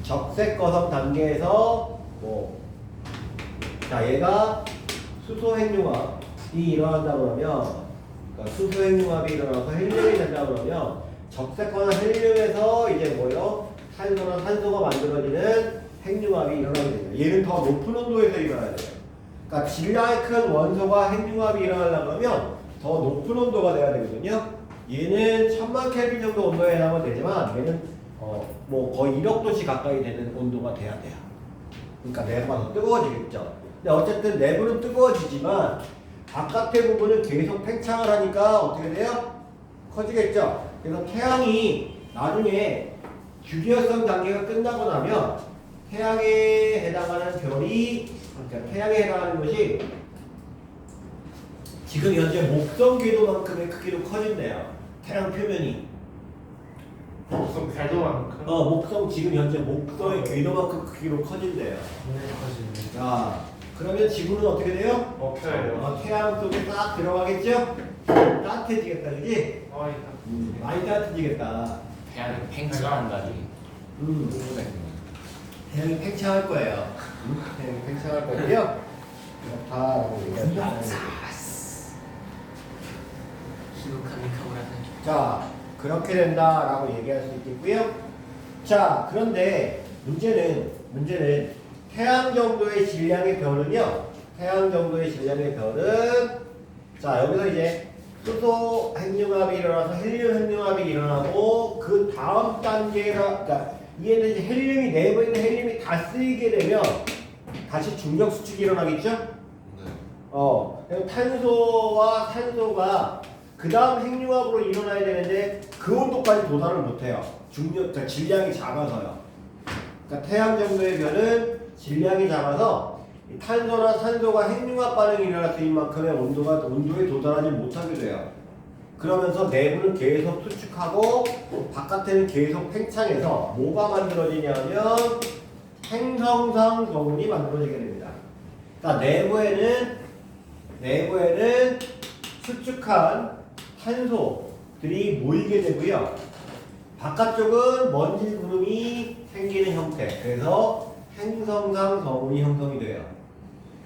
적색 거성 단계에서 자, 얘가 수소 핵융합이 일어난다 그러면, 그러니까 수소 핵융합이 일어나서 헬륨이 된다 그러면 적색 거성 헬륨에서 이제 뭐요? 탄소나 산소가 만들어지는 핵융합이 일어나게 돼요. 얘는 더 높은 온도에서 일어나야 돼요. 그러니까 질량이 큰 원소가 핵융합이 일어나려고 하면 더 높은 온도가 돼야 되거든요. 얘는 1000만 켈빈 정도 온도에 해당은 되지만 얘는 거의 1억 도씨 가까이 되는 온도가 돼야 돼요. 그러니까 내부가 더 뜨거워지겠죠. 근데 어쨌든 내부는 뜨거워지지만 바깥의 부분은 계속 팽창을 하니까 어떻게 돼요? 커지겠죠. 그래서 태양이 나중에 주기율성 단계가 끝나고 나면 태양에 해당하는 별이, 그러니까 태양에 해당하는 것이 지금 현재 목성 궤도만큼의 크기로 커진대요. 태양 표면이. 목성 궤도만큼? 목성 지금 현재 목성의 궤도만큼 크기로 커진대요. 자, 그러면 지구는 어떻게 돼요? 먹혀요. 태양 속에 딱 들어가겠죠? 따뜻해지겠다, 그지? 많이 따뜻해지겠다. 태양이 팽창한다니. 태양이 팽창할 거예요. 태양이 팽창할 거고요. 그렇다라고 얘기합니다. 자, 그렇게 된다라고 얘기할 수 있겠고요. 자, 그런데 문제는 태양 정도의 질량의 별은요. 태양 정도의 질량의 별은, 자, 여기서 이제 수소 핵융합이 일어나서 헬륨 핵융합이 일어나고 그 다음 단계가, 그러니까 얘는 이제 헬륨이, 내부에 있는 헬륨이 다 쓰이게 되면 다시 중력 수축이 일어나겠죠? 네. 탄소와 산소가 그 다음 핵융합으로 일어나야 되는데 그 온도까지 도달을 못해요. 그러니까 질량이 작아서요. 그러니까 태양 정도의 별은 질량이 작아서 탄소나 산소가 핵융합 반응이 일어날 수 있는 만큼의 온도에 도달하지 못하게 돼요. 그러면서 내부는 계속 수축하고 바깥에는 계속 팽창해서 뭐가 만들어지냐면 행성상 성운이 만들어지게 됩니다. 그러니까 내부에는 수축한 탄소들이 모이게 되고요. 바깥쪽은 먼지 구름이 생기는 형태. 그래서 행성상 성운이 형성이 돼요.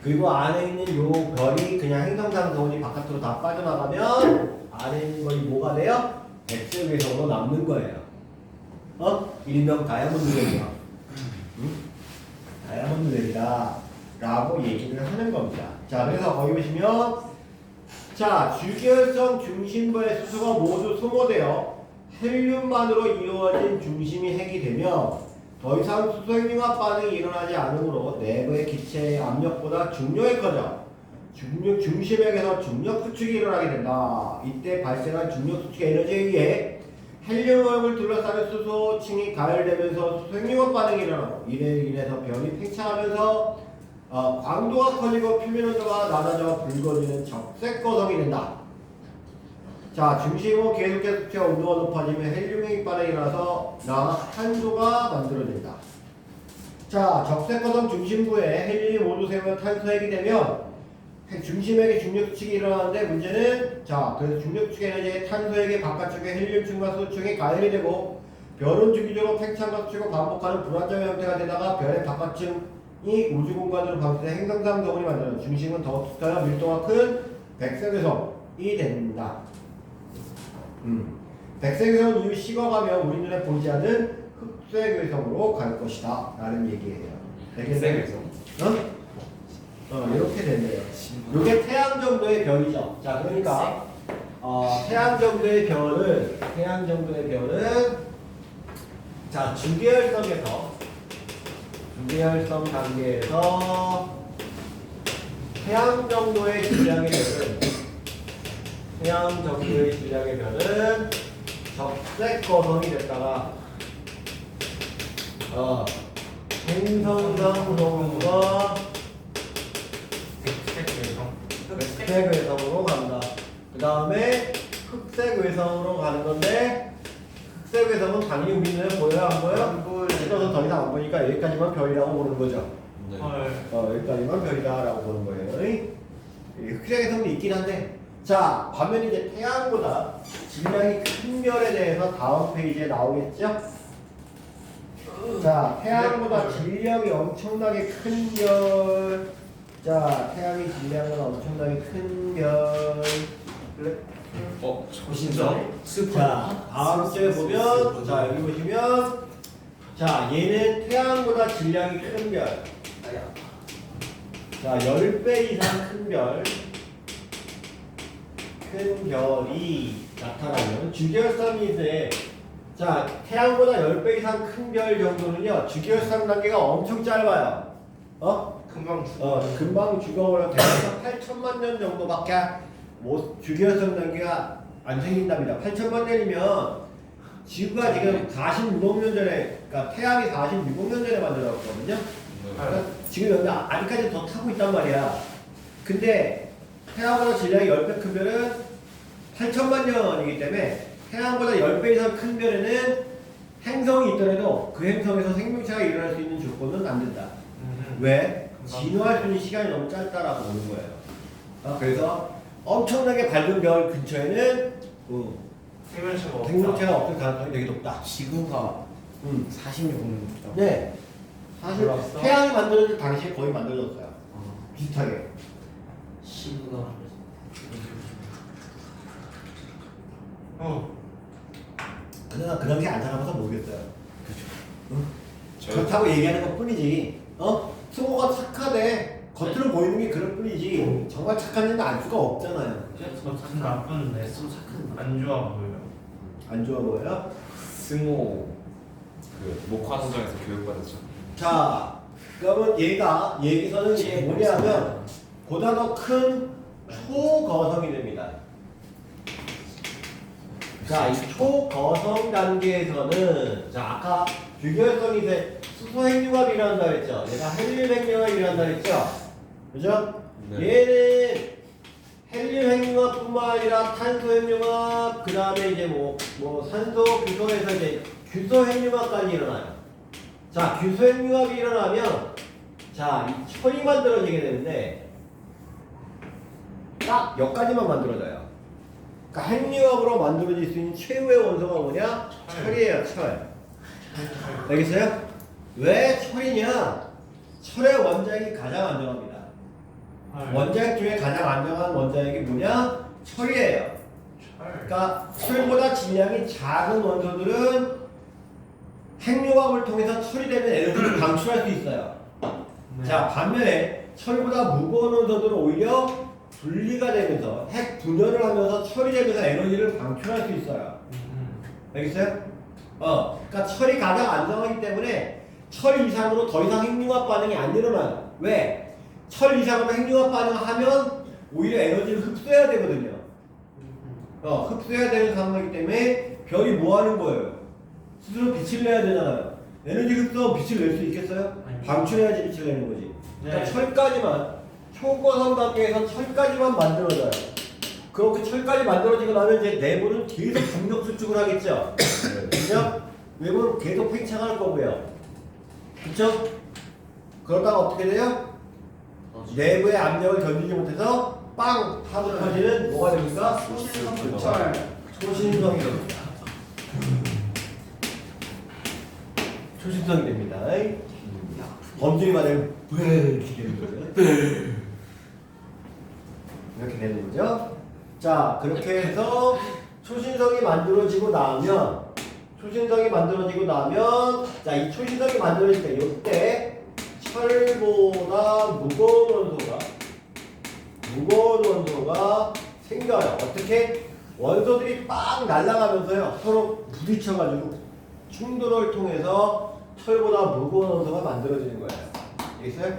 그리고 안에 있는 요 별이 그냥 행성상 성운이 바깥으로 다 빠져나가면 안에 있는 것이 뭐가 돼요? 백색외성으로 남는 거예요. 일명 다이아몬드 벨이요. 다이아몬드 벨이다. 라고 얘기를 하는 겁니다. 자, 그래서 거기 보시면 자, 주기혈성 중심부의 수소가 모두 소모되어 헬륨만으로 이루어진 중심이 핵이 되면 더 이상 수소 핵융합 반응이 일어나지 않으므로 내부의 기체의 압력보다 중력이 커져 중심핵에서 중력 수축이 일어나게 된다. 이때 발생한 중력 수축 에너지에 의해 헬륨을 둘러싸는 수소층이 가열되면서 수소 핵융합 반응이 일어나고 이래 인해서 별이 팽창하면서 광도가 커지고 표면 온도가 낮아져 붉어지는 적색 거성이 된다. 자, 중심은 계속해서 수치와 온도가 높아지면 헬륨 반응이 일어나서 탄소가 만들어진다. 자, 적색 거성 중심부에 헬륨이 모두 세우면 탄소핵이 되면 중심핵의 중력 수축이 일어나는데 문제는 자, 그래서 중력 수축 에너지의 탄소핵의 바깥쪽에 헬륨층과 수소층이 가열이 되고 별은 주기적으로 팽창과 수축을 반복하는 불안정한 형태가 되다가 별의 바깥층이 우주 공간으로 방출된 행성상 덩어리 만드는 중심은 더욱 짙어야 밀도가 큰 백색 외성이 된다. 백색 외성은 이후 식어가며 우리 눈에 보이지 않는 흑색 외성으로 갈 것이다 라는 얘기예요. 백색 외성? 이렇게 된대요. 이게 태양 정도의 별이죠. 자, 그러니까 태양 정도의 별은 자, 주계열성에서 주계열성 단계에서 태양 정도의 질량의 별은 적색 거성이 됐다가 행성상 성과 백색 외성으로 간다. 그 다음에 흑색 외성으로 가는 건데 흑색 외성은 당연히 우리 눈에 보여요? 안 보여요? 안 보여요. 찍어서 더 이상 안 보니까 여기까지만 별이라고 보는 거죠. 네. 여기까지만 별이다라고 보는 거예요. 흑색 외성도 있긴 한데 자, 반면에 이제 태양보다 질량이 큰 별에 대해서 다음 페이지에 나오겠죠? 자, 태양보다 질량이 엄청나게 큰 별. 자, 태양의 질량은 엄청나게 큰 별. 진짜? 자, 다음 주에 보면, 자, 여기 보시면, 자, 얘는 태양보다 질량이 큰 별. 자, 10배 이상 큰 별. 큰 별이 나타나면 주기혈성인데, 자, 태양보다 10배 이상 큰 별 정도는요, 주기혈성 단계가 엄청 짧아요. 금방 죽어버려. 대략 8천만 년 정도밖에 주기혈성 단계가 안 생긴답니다. 8천만 년이면 지구가 지금 46억 년 전에, 그러니까 태양이 46억 년 전에 만들어졌거든요. 그러니까 지금 여기 아직까지 더 타고 있단 말이야. 근데 태양보다 질량이 10배 큰 별은 8천만 년이기 때문에 태양보다 10배 이상 큰 별에는 행성이 있더라도 그 행성에서 생명체가 일어날 수 있는 조건은 안 된다. 왜? 진화할 수 있는 시간이 너무 짧다라고 보는 거예요. 그래서 엄청나게 밝은 별 근처에는 생명체가 없을 가능성이 되게 높다. 지구가 46억 년. 네. 사실 태양이 만들어질 당시에 거의 만들어졌어요. 비슷하게. 지구가 근데 나 그 당시에 안 살아봐서 모르겠어요. 그죠. 그렇다고 얘기하는 것 뿐이지. 승호가 착하대. 겉으로 보이는 게 그럴 뿐이지. 정말 착한 일은 알 수가 없잖아요. 저 나쁜데 안 좋아 보여요. 안 좋아 보여요? 승호 그 목화소장에서 교육받았죠. 자, 그러면 여기서는 이게 뭐냐면 보다 더 큰 초거성이 됩니다. 자, 이 초거성 단계에서는 자, 아까 주기혈성이 이제 수소 핵융합이 일어난다 그랬죠. 얘가 헬륨 핵융합이 일어난다 그랬죠. 그죠? 네. 얘는 헬륨 핵융합뿐만 아니라 탄소 핵융합, 그 다음에 이제 뭐 산소, 규소에서 이제 규소 핵융합까지 일어나요. 자, 규소 핵융합이 일어나면 자, 이 철이 만들어지게 되는데 딱 여기까지만 만들어져요. 그러니까 핵융합으로 만들어질 수 있는 최후의 원소가 뭐냐? 철이에요, 철. 알겠어요? 왜 철이냐? 철의 원자핵이 가장 안정합니다. 원자핵 중에 가장 안정한 원자핵이 뭐냐? 철이에요. 그러니까 철보다 질량이 작은 원소들은 핵융합을 통해서 철이 되면 에너지를 방출할 수 있어요. 자, 반면에 철보다 무거운 원소들은 오히려 분리가 되면서 핵 분열을 하면서 철이 되면서 에너지를 방출할 수 있어요. 알겠어요? 그러니까 철이 가장 안정하기 때문에 철 이상으로 더 이상 핵융합 반응이 안 일어나요. 왜? 철 이상으로 핵융합 반응을 하면 오히려 에너지를 흡수해야 되거든요. 흡수해야 되는 상황이기 때문에 별이 뭐 하는 거예요? 스스로 빛을 내야 되잖아요. 에너지 흡수하면 빛을 낼 수 있겠어요? 방출해야지 빛을 내는 거지. 그러니까 네. 철까지만, 초고선 단계에서 철까지만 만들어져요. 그렇게 철까지 만들어지고 나면 이제 내부는 계속 중력 수축을 하겠죠. 그죠? 외부는 계속 팽창할 거고요. 그쵸? 그러다가 어떻게 돼요? 내부의 압력을 견디지 못해서 빵! 하고 터지는 뭐가 됩니까? 철. 초신성이 됩니다. 초신성이 됩니다. 범준이 말하면 이렇게 되는 거죠. 이렇게 되는 거죠. 자, 그렇게 해서 초신성이 만들어지고 나면 자, 이 초신성이 만들어질 때 이때 철보다 무거운 원소가 생겨요. 어떻게? 원소들이 빵 날아가면서요 서로 부딪혀가지고 충돌을 통해서 철보다 무거운 원소가 만들어지는 거예요. 알겠어요?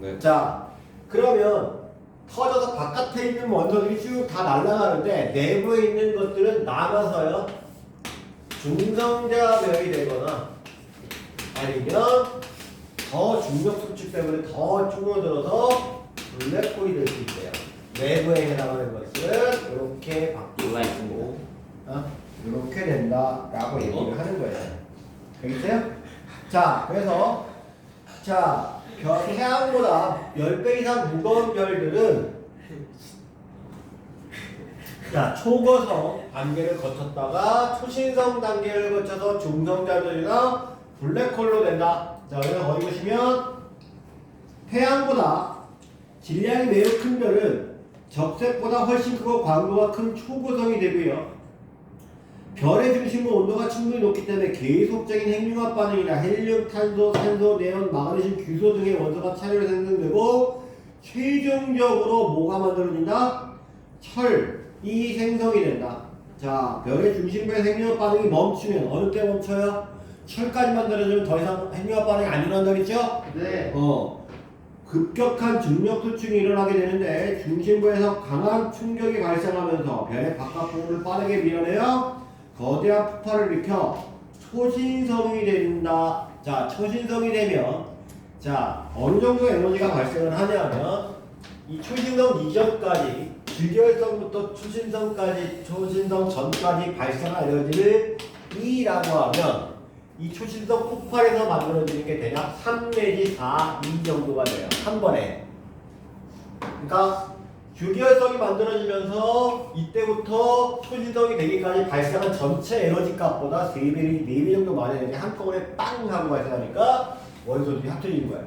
네. 자, 그러면 터져서 바깥에 있는 원소들이 쭉 다 날아가는데 내부에 있는 것들은 남아서요 중성자별이 되거나 아니면 더 중력 수축 때문에 더 줄어들어서 블랙홀이 될 수 있대요. 내부에 해당하는 것은 이렇게 바뀌고 이렇게 된다라고 얘기를 하는 거예요. 알겠어요? 자, 그래서 태양보다 10배 이상 무거운 별들은 초고성 단계를 거쳤다가 초신성 단계를 거쳐서 중성자들이나 블랙홀로 된다. 자, 그래서 거기 보시면 태양보다 질량이 매우 큰 별은 적색보다 훨씬 크고 광도가 큰 초고성이 되고요. 별의 중심은 온도가 충분히 높기 때문에 계속적인 핵융합 반응이나 헬륨, 탄소, 산소, 네온, 마그네슘, 규소 등의 원소가 차례로 생성되고 최종적으로 뭐가 만들어진다? 철이 생성이 된다. 자, 별의 중심부의 핵융합 반응이 멈추면 어느 때 멈춰요? 철까지 만들어지면 더 이상 핵융합 반응이 안 일어난다 그랬죠? 네. 급격한 중력 수축이 일어나게 되는데 중심부에서 강한 충격이 발생하면서 별의 바깥 부분을 빠르게 밀어내어 거대한 폭발을 일으켜 초신성이 된다. 자, 초신성이 되면 어느 정도 에너지가 발생을 하냐면 이 초신성 이전까지 질결성부터 초신성 전까지 발생한 에너지를 E라고 하면 이 초신성 폭발에서 만들어지는 게 대략 3 내지 4, 2 정도가 돼요. 한 번에. 그러니까 규결성이 만들어지면서 이때부터 초신성이 되기까지 발생한 전체 에너지 값보다 4배 정도 많은 에너지 한꺼번에 빵 하고 발생하니까 원소들이 합쳐지는 거예요.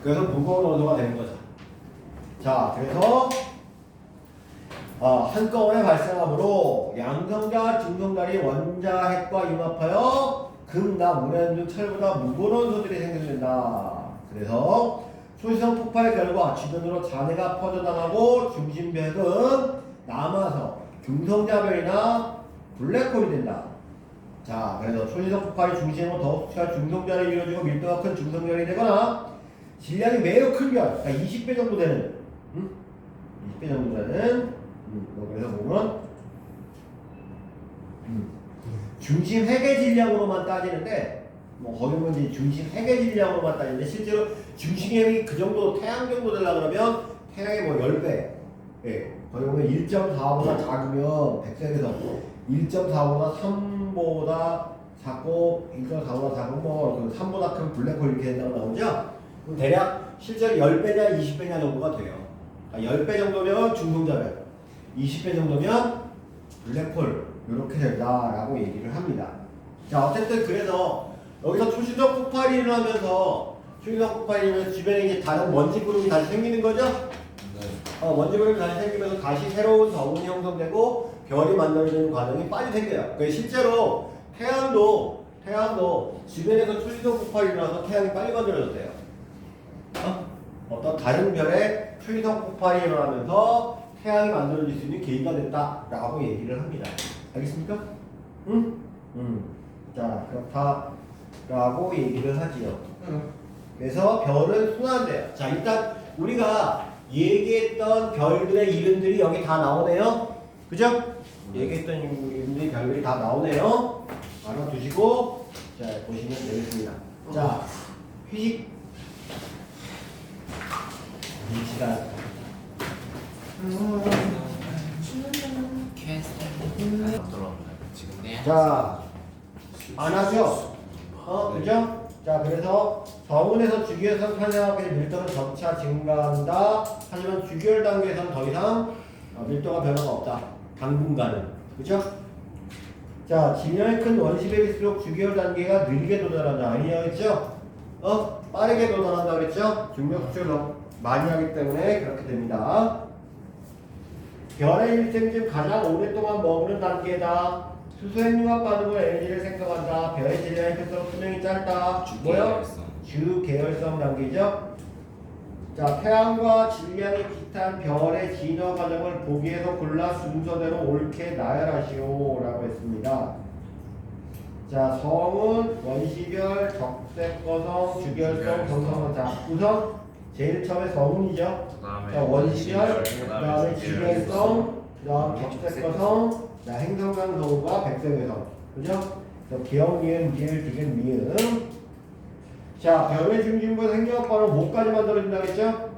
그래서 무거운 원소가 되는 거죠. 자, 그래서 한꺼번에 발생하므로 양성자, 중성자리 원자 핵과 융합하여 금나 문해등 등 철보다 무거운 원소들이 생성된다. 그래서 초신성 폭발의 결과 주변으로 잔해가 퍼져나가고 중심벽은 남아서 중성자별이나 블랙홀이 된다. 자, 그래서 초신성 폭발이 중심으로 더욱 수축한 중성자를 이루어지고 밀도가 큰 중성별이 되거나 질량이 매우 큰 별, 그러니까 20배 정도 되는 20배 정도 되는 그래서 보면 중심 핵의 질량으로만 따지는데 거기 보면 이제 중심 핵의 질량으로만 따지는데 실제로 중심핵이 그 정도 태양 정도 되려 그러면 태양의 10배 거기 보면 1.4보다 작으면 백색에서 1.4보다 3보다 작고 1.4보다 작은 3보다 큰 블랙홀 이렇게 된다고 나오죠? 그럼 대략 실제로 10배냐 20배냐 정도가 돼요. 그러니까 10배 정도면 중성자별, 20배 정도면 블랙홀 이렇게 된다라고 얘기를 합니다. 자, 어쨌든 그래서 여기서 초신성 폭발이 일어나면서 주변에 이제 다른 먼지 구름이 다시 생기는 거죠? 네. 먼지 구름이 다시 생기면서 다시 새로운 저온이 형성되고 별이 만들어지는 과정이 빨리 생겨요. 실제로 태양도 주변에서 초신성 폭발이 일어나서 태양이 빨리 만들어졌대요. 어떤 다른 별의 초이성 폭발이 일어나면서 태양이 만들어질 수 있는 계기가 됐다라고 얘기를 합니다. 알겠습니까? 응? 자, 그렇다라고 얘기를 하지요. 그래서 별은 순환돼요. 자, 일단 우리가 얘기했던 별들의 이름들이 여기 다 나오네요. 그죠? 얘기했던 이름들이 별들이 다 나오네요. 알아두시고 자 보시면 되겠습니다. 자, 휘식 이 시간 안 들어왔나요? 지금 네. 자, 안 하죠? 그죠? 자, 그래서 정운에서 주기율선 탄생하게 밀도는 점차 증가한다. 하지만 주기율 단계에서는 더 이상 밀도가 변화가 없다. 당분간은. 그죠? 자, 질량이 큰 원시별일수록 주기율 단계가 느리게 도달한다. 아니요, 그랬죠? 빠르게 도달한다 그랬죠? 중력 수출을 많이 하기 때문에 그렇게 됩니다. 별의 일생 중 가장 오랫동안 머무는 단계다. 수소핵융합 반응으로 에너지를 생성한다. 별의 질량이 클수록 수명이 짧다. 뭐요? 주계열성 단계죠. 자, 태양과 질량이 비슷한 별의 진화 과정을 보기에서 골라 순서대로 옳게 나열하시오라고 했습니다. 자, 성은 원시별, 적색거성, 주결성, 경성원. 자, 우선 제일 처음에 성운이죠. 자, 원시별, 그 다음에 주결성, 그 다음 적색거성, 자, 행성강 성운과 백색외성. 그죠? 그래서 기억, 니은, 미을, 디귿, 미음. 자, 별의 중심부에서 핵융합반응은 뭐까지 만들어진다고 했죠?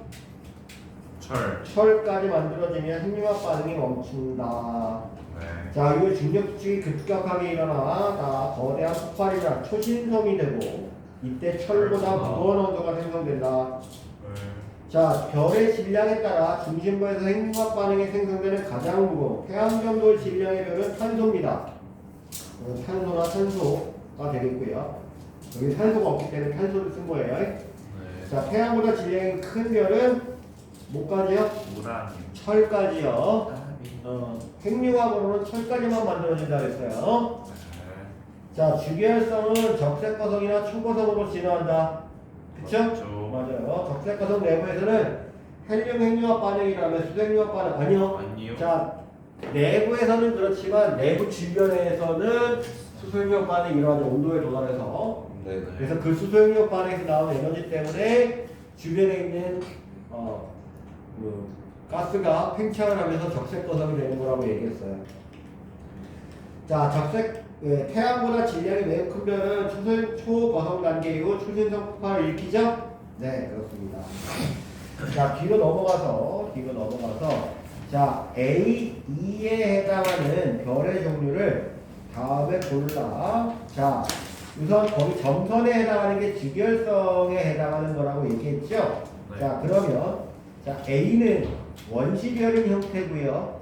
철까지 만들어지면 핵융합 반응이 멈춘다. 네. 자, 이거 중력축이 급격하게 일어나 거대한 폭발이나 초신성이 되고 이때 철보다 무거운 온도가 생성된다. 자, 별의 질량에 따라 중심부에서 핵융합 반응이 생성되는 가장 무거운 태양정도의 질량의 별은 탄소입니다. 탄소나 산소가 되겠고요. 여기 산소가 없기 때문에 탄소를 쓴 거예요. 네. 자, 태양보다 질량이 큰 별은 뭐까지요? 우라늄. 철까지요. 핵융합으로는 철까지만 만들어진다 그랬어요. 네. 자, 주계열성은 적색거성이나 초거성으로 진화한다. 그쵸? 맞죠. 맞아요. 적색거성 내부에서는 헬륨 핵융합 반응이 일어나면 수소핵융합 반응 아니요. 아니요. 자, 내부에서는 그렇지만 내부 주변에서는 수소핵융합 반응이 일어나죠. 온도에 도달해서. 네. 그래서 그 수소핵융합 반응에서 나오는 에너지 때문에 주변에 있는 가스가 팽창을 하면서 적색거성이 되는 거라고 얘기했어요. 자, 태양보다 질량이 매우 큰 별은 초거성 단계 이후 초신성 폭발을 일으키죠? 네, 그렇습니다. 자, 뒤로 넘어가서 자, A, E에 해당하는 별의 종류를 다음에 골라. 자, 우선 거기 점선에 해당하는 게 주결성에 해당하는 거라고 얘기했죠? 네. 자, 그러면 자, A는 원시별인 형태고요.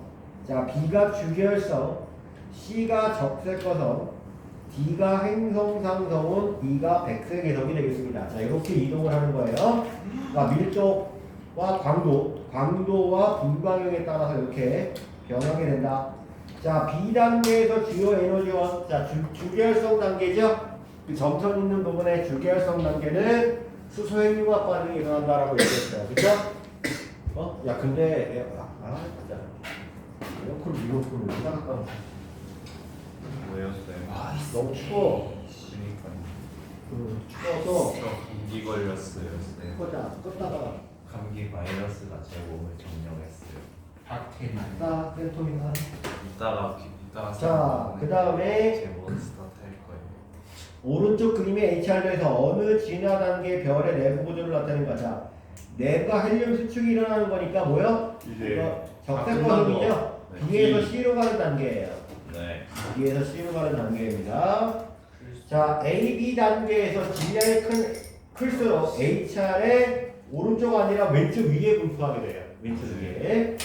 자, B가 주결성, C가 적색거성, D가 행성상성운, E가 백색외성이 되겠습니다. 자, 이렇게 이동을 하는 거예요. 그러니까 밀도와 광도와 분광형에 따라서 이렇게 변하게 된다. 자, B단계에서 주요 에너지원, 자, 주계열성 단계죠? 그 점선 있는 부분의 주계열성 단계는 수소핵융합 반응이 일어난다라고 얘기했어요. 그죠? 야, 근데, 진짜. 에어컨 리모컨을 왜 나갔다. 뭐예요, 쌤? 너무 추워. 그러니까요. 추워서, 저 감기 걸렸어요, 쌤. 껐다가, 감기 바이러스가 제 몸을 점령했어요. 박테리아, 센토리나. 이따가 자, 그 다음에 제 몬스터 탈 거예요. 오른쪽 그림의 HR에서 어느 진화 단계 별의 내부 구조를 나타내는 거자. 내부가 헬륨 수축이 일어나는 거니까 뭐요? 이거 적색거성이죠? 네. B에서 C로 가는 단계예요. 네. B에서 C로 가는 단계입니다. 자, A, B 단계에서 질량이 클수록 HR의 오른쪽 아니라 왼쪽 위에 분포하게 돼요. 왼쪽 위에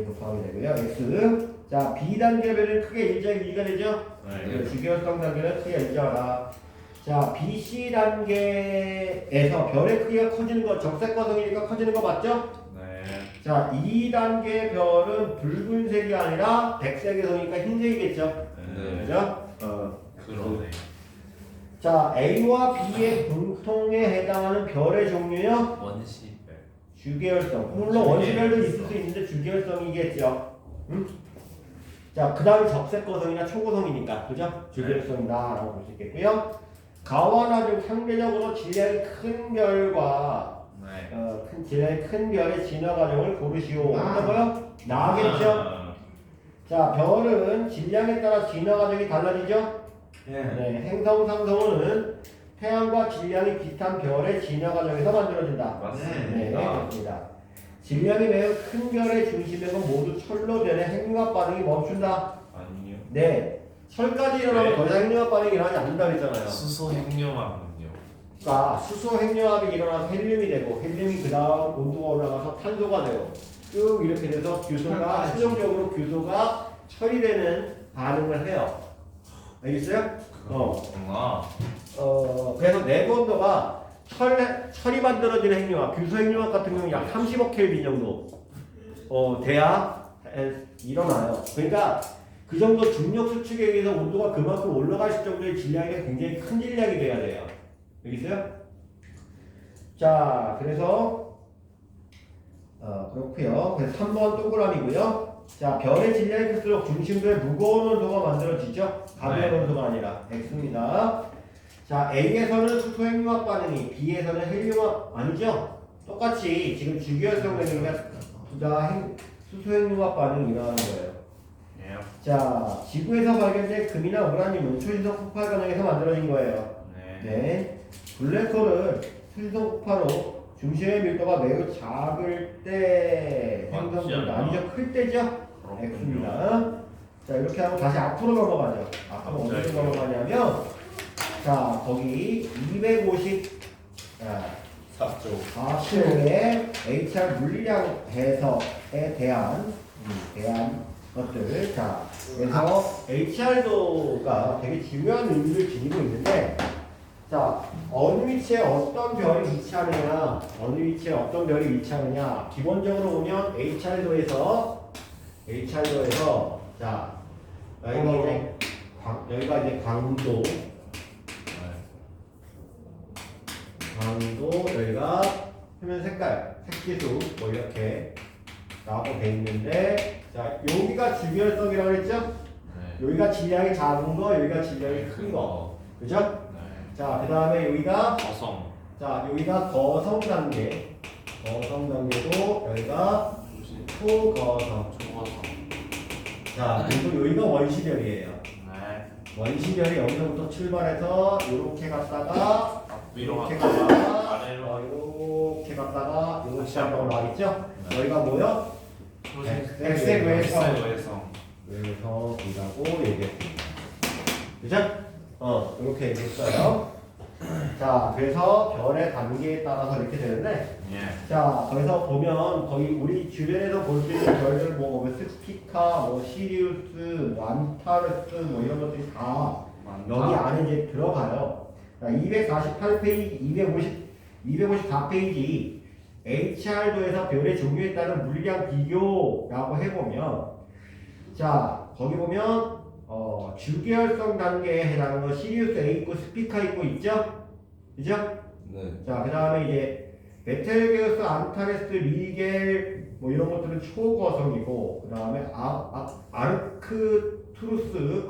분포하게 되고요. X. 자, B 단계별은 크게 일자가 유지가 되죠? 네. 주계열성 단계는 크게 일자하다. 자, B, C 단계에서 별의 크기가 커지는 거, 적색거성이니까 커지는 거 맞죠? 네. 자, 2단계 별은 붉은색이 아니라 백색에서니까 흰색이겠죠? 네. 그죠? 그러네. 자, A와 B의 공통에 해당하는 별의 종류요? 원시별. 주계열성. 물론 원시별도 있을 수 있는데 주계열성이겠죠. 응? 자, 그 다음에 적색거성이나 초고성이니까, 그죠? 주계열성이다라고 볼 수 있겠고요. 가와나 중 상대적으로 질량이 큰 별과 네. 질량이 큰 별의 진화 과정을 고르시오. 어떤거요? 나겠죠? 자, 별은 질량에 따라 진화 과정이 달라지죠? 네, 행성 상성호는 태양과 질량이 비슷한 별의 진화 과정에서 만들어진다. 맞습니다. 네, 그렇습니다. 질량이 매우 큰 별의 중심에는 모두 철로 변해 핵융합 반응이 멈춘다. 아니요. 네, 철까지 일어나면 네. 더 이상 핵융합 반응이 일어나지 않는다 그랬잖아요. 수소 핵융합은요. 그러니까 수소 핵융합이 일어나서 헬륨이 되고 헬륨이 그 다음 온도가 올라가서 탄소가 되고 쭉 이렇게 돼서 규소가 최종적으로 규소가 처리되는 반응을 해요. 알겠어요? 그래서 내부온도가 철이 만들어지는 핵융합, 규소 핵융합 같은 경우 약 30억 켈빈 정도 돼야 일어나요. 그러니까 그 정도 중력 수축에 의해서 온도가 그만큼 올라갈 정도의 질량이 굉장히 큰 질량이 돼야 돼요. 알겠어요? 자, 그래서 그렇고요. 그래서 3번 동그라미고요. 자, 별의 질량이 클수록 중심부에 무거운 원소가 만들어지죠. 가벼운 네. 원소가 아니라 X입니다. 자, A에서는 수소 핵융합 반응이, B에서는 헬륨합 아니죠? 똑같이 지금 주기열성 내리면 둘다 수소 핵융합 반응이 일어나는 거예요. 예. 자, 지구에서 발견된 금이나 우라늄은 초신성 폭발 과정에서 만들어진 거예요. 네. 블랙홀은 초신성 폭발로 중심의 밀도가 매우 작을 때 생성된다. 아니죠? 클 때죠? X입니다. 자, 이렇게 하고 다시 앞으로 넘어가죠. 앞으로 어디로 넘어가냐면, 자, 거기 250, 4kg의 HR 물리량 해석에 대한 것들. 자, 그래서 HR도가 되게 중요한 의미를 지니고 있는데, 자, 어느 위치에 어떤 별이 위치하느냐, 어느 위치에 어떤 별이 위치하느냐, 기본적으로 보면 HR도에서, 자, 여기가 이제 광도, 여기가 표면 색깔, 색지수, 뭐 이렇게 나오고 돼 있는데, 자, 여기가 주기열성이라고 그랬죠? 여기가 질량이 작은 거, 여기가 질량이 큰 거. 그죠? 자, 그 다음에 여기가, 거성. 자, 여기가 거성 단계. 거성 단계고, 여기가 초거성. 초거성. 자, 그리고 여기가 원시별이에요. 네. 원시별이 여기서부터 출발해서 이렇게 갔다가, 위로 이렇게 갔다가 갔다가, 아래로. 이렇게 갔다가, 이렇게 다시 갔다가 한번. 나와있죠? 네. 여기가 뭐요? 엑스의 외성. 외성. 외성이라고 얘기했습니다. 그죠? 이렇게 얘기했어요. 자, 그래서 별의 단계에 따라서 이렇게 되는데, 예. 자, 거기서 보면 거의 우리 주변에서 볼 수 있는 별들 뭐 스피카, 뭐 시리우스, 뭐 안타르스 뭐 이런 것들이 다 여기 안에 이제 들어가요. 자, 248페이지, 254페이지 HR도에서 별의 종류에 따른 물량 비교라고 해보면, 자, 거기 보면 주계열성 단계에 해당하는 거 시리우스 A 있고 스피카 있고 있죠? 그죠? 네. 자, 그 다음에 이제 베텔게우스, 안타레스, 리겔 뭐 이런 것들은 초거성이고, 그 다음에 아르크투루스,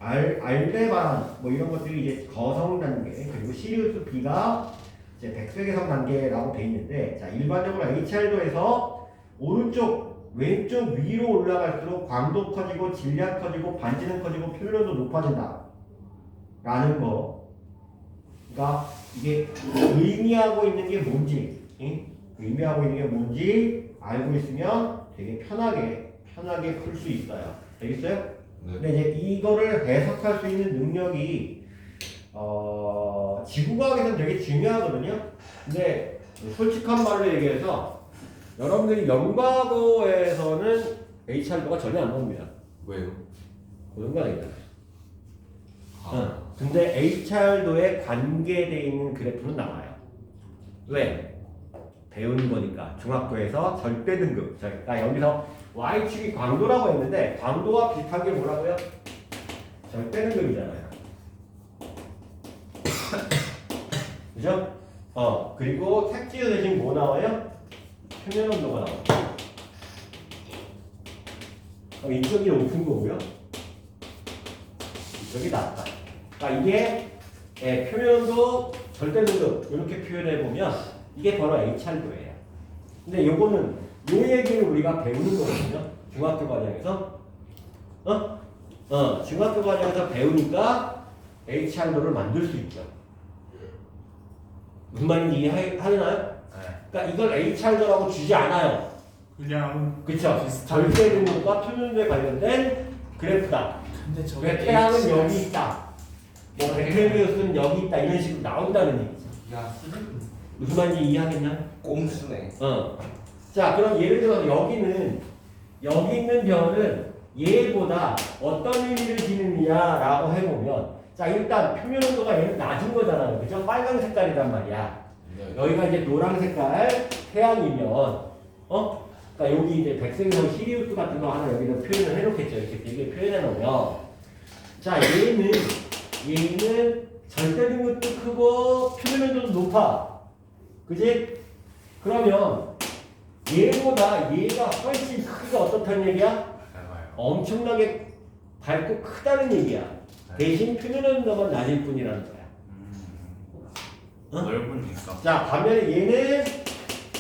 알데바란 뭐 이런 것들이 이제 거성 단계, 그리고 시리우스 B가 이제 백색개성 단계라고 돼 있는데, 자, 일반적으로 HR도에서 오른쪽 왼쪽 위로 올라갈수록 광도 커지고 질량 커지고 반지능 커지고 표면도 높아진다 라는 거. 그러니까 이게 의미하고 있는 게 뭔지, 의미하고 있는 게 뭔지 알고 있으면 되게 편하게 풀 수 있어요. 알겠어요? 네. 근데 이제 이거를 해석할 수 있는 능력이 지구과학에서는 되게 중요하거든요. 근데 솔직한 말로 얘기해서 여러분들이 연과고에서는 HR도가 전혀 안 나옵니다. 왜요? 고정관이잖아요. 근데 HR도에 관계되어 있는 그래프는 나와요. 왜? 배운 거니까. 중학교에서 절대 등급. 그러니까 여기서 Y축이 광도라고 했는데 광도와 비슷한 게 뭐라고요? 절대 등급이잖아요. 그죠? 그리고 색지수 대신 뭐 나와요? 표면 온도가 나옵니다. 이쪽이 높은 거고요. 이쪽이 낮다. 그러니까 이게 표면 온도 절대 등급 이렇게 표현해 보면 이게 바로 HR도예요. 근데 요거는 요 얘기를 우리가 배우는 거거든요. 중학교 과정에서 중학교 과정에서 배우니까 HR도를 만들 수 있죠. 무슨 말인지 이해하나요? 네. 그러니까 이걸 HR도라고 주지 않아요. 그냥 그쵸? 비슷한 절대 등급과 표면에 관련된 그래프다. 근데 저게 왜 태양은 여기 있다. 뭐 베텔게우스는 여기 있다. 이런 식으로 나온다는 얘기죠. 야 쓰레기. 무슨 말인지 이해하겠냐? 꼼수네. 자, 그럼 예를 들어서 여기 있는 별은 얘보다 어떤 의미를 지느냐라고 해보면, 자, 일단 표면 온도가 얘는 낮은 거잖아요. 그죠? 빨간 색깔이란 말이야. 여기가 이제 노란 색깔 태양이면, 그러니까 여기 이제 백색에서 시리우스 같은 거 하나 여기다 표현을 해놓겠죠. 이렇게 되게 표현해 놓으면, 자, 얘는 절대 등급도 크고 표면 온도도 높아. 그지? 그러면 얘보다 얘가 훨씬 크기가 어떻다는 얘기야? 닮아요. 엄청나게 밝고 크다는 얘기야. 대신 표면 온도만 낮을 뿐이라는 거야. 넓으니까. 자, 반면에 얘는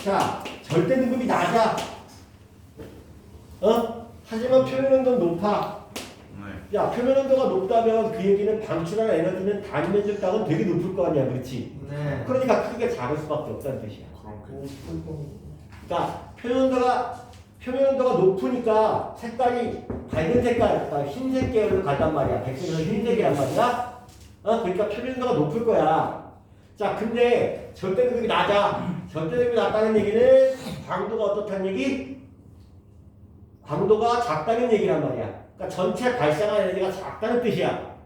자 절대 등급이 낮아. 하지만 표면 온도는 높아. 네. 야, 표면 온도가 높다면 그 얘기는 방출하는 에너지는 단위 면적당은 되게 높을 거 아니야, 그렇지? 네. 그러니까 크기가 작을 수밖에 없다는 뜻이야. 그렇게. 그러니까 표면 온도가 높으니까 색깔이 밝은 색깔, 그러니까 흰색 계열로 간단 말이야. 백색에서 흰색이란 말이야. 그러니까 표면 온도가 높을 거야. 자, 근데 절대 등급이 낮아. 절대 등급이 낮다는 얘기는 광도가 어떻다는 얘기? 광도가 작다는 얘기란 말이야. 그러니까 전체 발생한 에너지가 작다는 뜻이야.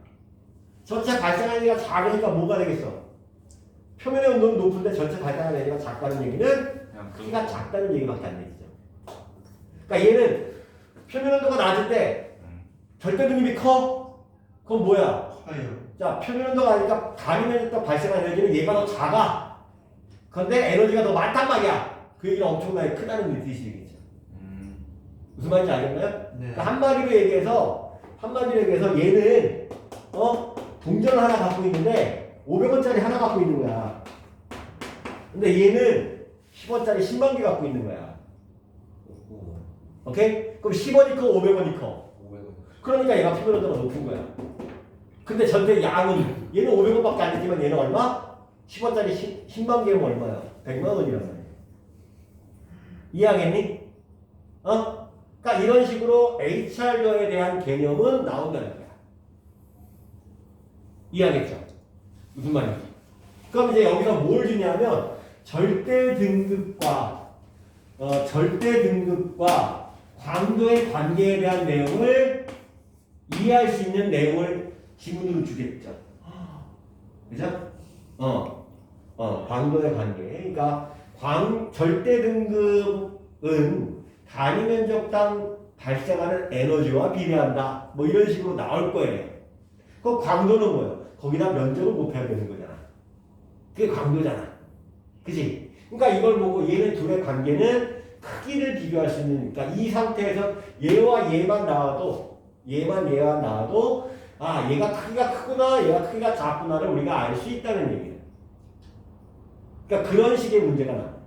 전체 발생한 에너지가 작으니까 뭐가 되겠어? 표면의 온도는 높은데 전체 발생한 에너지가 작다는 얘기는 그냥 크기가 작다는 얘기밖에 안 되죠. 그러니까 얘는 표면 온도가 낮을 때 절대 등급이 커? 그건 뭐야? 커요. 자, 표면 온도가 낮으니까 가리면서 발생한 에너지는 얘가 더 작아. 그런데 에너지가 더 많단 말이야. 그 얘기는 엄청나게 크다는 뜻이겠죠. 무슨 말인지 알겠나요? 네. 그러니까 한마디로 얘기해서 얘는 동전을 하나 갖고 있는데 500원짜리 하나 갖고 있는 거야. 근데 얘는 10원짜리 10만 개 갖고 있는 거야. 오케이? 그럼 10원이 커, 500원이 커. 500원. 그러니까 얘가 표면 온도가 높은 거야. 근데 전체 양은 얘는 500원밖에 안 되지만 얘는 얼마? 10원짜리 10만 개면 얼마야? 100만 원이란 말이야. 이해하겠니? 그러니까 이런 식으로 HR도에 대한 개념은 나온다는 거야. 이해하겠죠? 무슨 말인지. 그럼 이제 여기서 뭘 주냐면 절대 등급과 광도의 관계에 대한 내용을 이해할 수 있는 내용을 지문으로 주겠죠. 그죠? 광도의 관계. 그러니까 절대 등급은 단위 면적당 발생하는 에너지와 비례한다. 뭐 이런 식으로 나올 거예요. 그 광도는 뭐예요? 거기다 면적을 곱해야 되는 거잖아. 그게 광도잖아. 그치? 그러니까 이걸 보고 얘네 둘의 관계는 크기를 비교할 수 있는, 그러니까 이 상태에서 얘와 얘만 나와도 아, 얘가 크기가 크구나, 얘가 크기가 작구나를 우리가 알 수 있다는 얘기예요. 그러니까 그런 식의 문제가 나와요.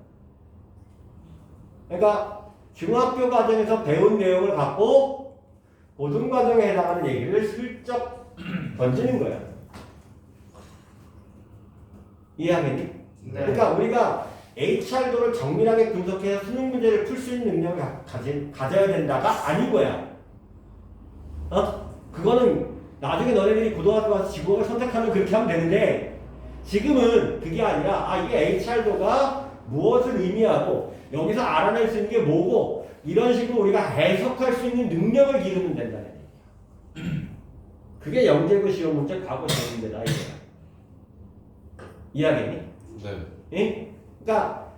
그러니까 중학교 과정에서 배운 내용을 갖고 고등 과정에 해당하는 얘기를 슬쩍 던지는 거야. 이해하겠니? 네. 그러니까 우리가 HR도를 정밀하게 분석해서 수능 문제를 풀 수 있는 능력을 가져야 된다가 아닌 거야. 그거는 나중에 너네들이 고등학교 가서 직업을 선택하면 그렇게 하면 되는데 지금은 그게 아니라 이게 HR도가 무엇을 의미하고 여기서 알아낼 수 있는 게 뭐고 이런 식으로 우리가 해석할 수 있는 능력을 기르면 된다는 얘기야. 그게 영재고 시험 문제, 과거 시험 문제다 이거야. 이해하겠니? 네. 예? 그러니까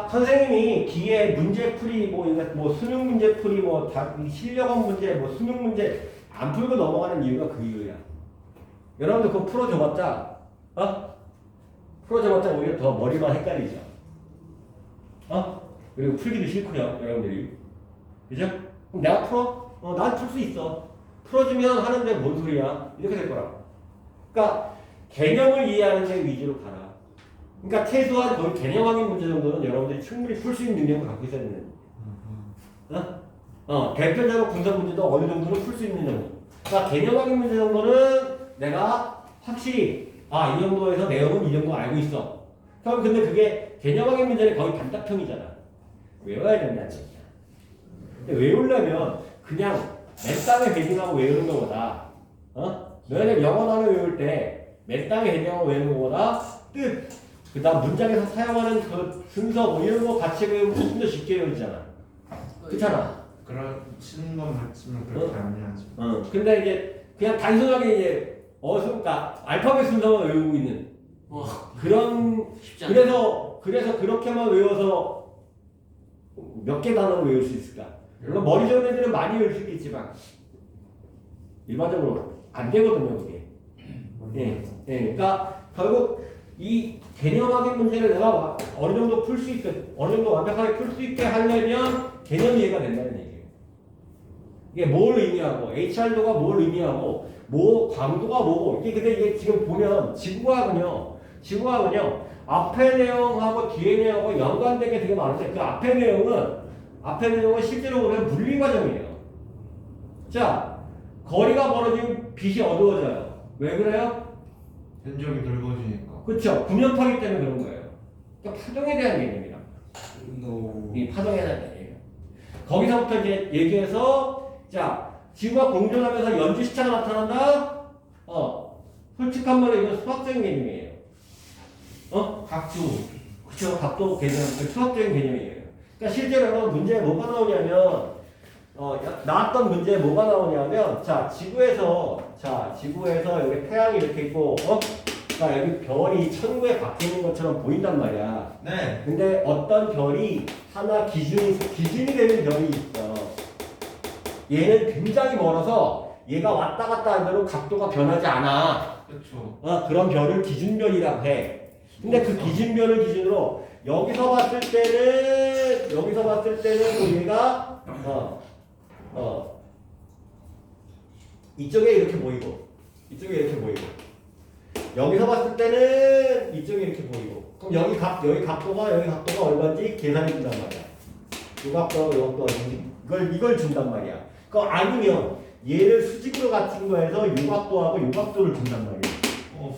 선생님이 기계 문제풀이 뭐 수능 문제풀이 뭐 실력원 문제 뭐 수능 문제 안 풀고 넘어가는 이유가 그 이유야. 여러분들 그거 풀어줘봤자 오히려 더 머리만 헷갈리죠. 그리고 풀기도 싫고요, 여러분들이. 그죠? 그럼 내가 풀어? 난 풀 수 있어. 풀어주면 하는데 뭔 소리야? 이렇게 될 거라고. 그러니까 개념을 이해하는 데 위주로 가라. 그러니까 최소한 거의 개념 확인 문제 정도는 여러분들이 충분히 풀 수 있는 능력을 갖고 있어야 되는 대표적으로 분석 문제도 어느 정도는 풀 수 있는 정도. 그러니까 개념 확인 문제 정도는 내가 확실히 이 정도에서 내용은 이 정도 알고 있어. 그럼 근데 그게 개념 확인 문제는 거의 단답형이잖아. 외워야 된다는 얘기야. 근데 외우려면 그냥 맨땅에 헤딩하고 외우는 것보다 너희들 영어 단어 외울 때 맨땅에 헤딩하고 외우는 것보다 뜻, 그 다음 문장에서 사용하는 그 순서 뭐 이런 거 같이 외우면 좀 더 쉽게 외우잖아. 그렇잖아. 그런 치는 건 맞지만 그렇게 안 해야지. 근데 이제 그냥 단순하게 이제 그러니까 알파벳 순서만 외우고 있는 그런 쉽지 않아. 그래서 그렇게만 외워서 몇 개 단어를 외울 수 있을까? 물론 머리 좋은 애들은 많이 외울 수도 있지만 일반적으로 안 되거든요, 그게. 그러니까 결국 이 개념 확인 문제를 내가 어느 정도 풀 수 있게, 어느 정도 완벽하게 풀 수 있게 하려면 개념 이해가 된다는 얘기예요. 이게 뭘 의미하고, HR도가 뭘 의미하고, 광도가 뭐고, 근데 이게 지금 보면 지구과학은요, 앞에 내용하고 뒤에 내용하고 연관된 게 되게 많은데, 그 앞에 내용은 실제로 보면 물리 과정이에요. 자, 거리가 멀어지면 빛이 어두워져요. 왜 그래요? 현적이 넓어지니까. 그렇죠. 구면파기 때문에 그런 거예요. 그러니까 파동에 대한 개념이라. 이 파동에 대한 개념이에요. 거기서부터 이제 얘기해서 자, 지구가 공전하면서 연주 시차가 나타난다. 솔직한 말로 이건 수학적인 개념이에요. 각도. 그렇죠. 각도 개념, 수학적인 개념이에요. 그러니까 실제로 여러분 문제에 뭐가 나오냐면 나왔던 문제에 뭐가 나오냐면 지구에서 여기 태양이 이렇게 있고 그러니까 여기 별이 천구에 박혀 있는 것처럼 보인단 말이야. 네. 근데 어떤 별이 하나 기준이 되는 별이 있어. 얘는 굉장히 멀어서 얘가 왔다 갔다 하는 대로 각도가 변하지 않아. 그렇죠. 그런 별을 기준별이라고 해. 근데 그 기준별을 기준으로 여기서 봤을 때는 얘가 이쪽에 이렇게 보이고 여기서 봤을 때는 이쪽에 이렇게 보이고 그럼 여기 각도가 얼마인지 계산해 준단 말이야. 이 각도 이걸 준단 말이야. 아니면 얘를 수직으로 갖춘 거에서 이 각도하고 이 각도를 준단 말이야.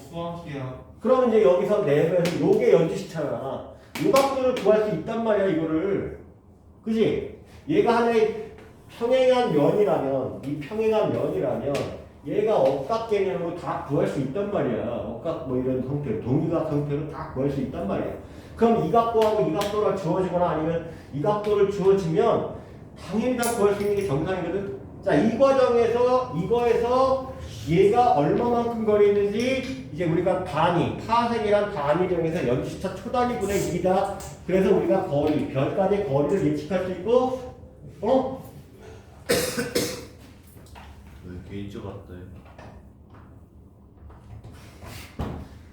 수학이야. 그러면 이제 여기서 내부에서 요게 연주시차잖아. 이 각도를 구할 수 있단 말이야, 이거를. 그지? 얘가 하나의 평행한 면이라면, 얘가 억각 개념으로 다 구할 수 있단 말이야. 억각 뭐 이런 형태, 동위각 형태로 다 구할 수 있단 말이야. 그럼 이 각도하고 이 각도를 주어지거나 아니면 이 각도를 주어지면 당연히 다 구할 수 있는 게 정상이거든. 자, 이 과정에서, 이거에서 얘가 얼마만큼 거리 있는지 이제 우리가 파생이란 단위 정해서 연주시차 초단위분의 2다. 그래서 우리가 별간의 거리를 예측할 수 있고, 왜 개인적 같다.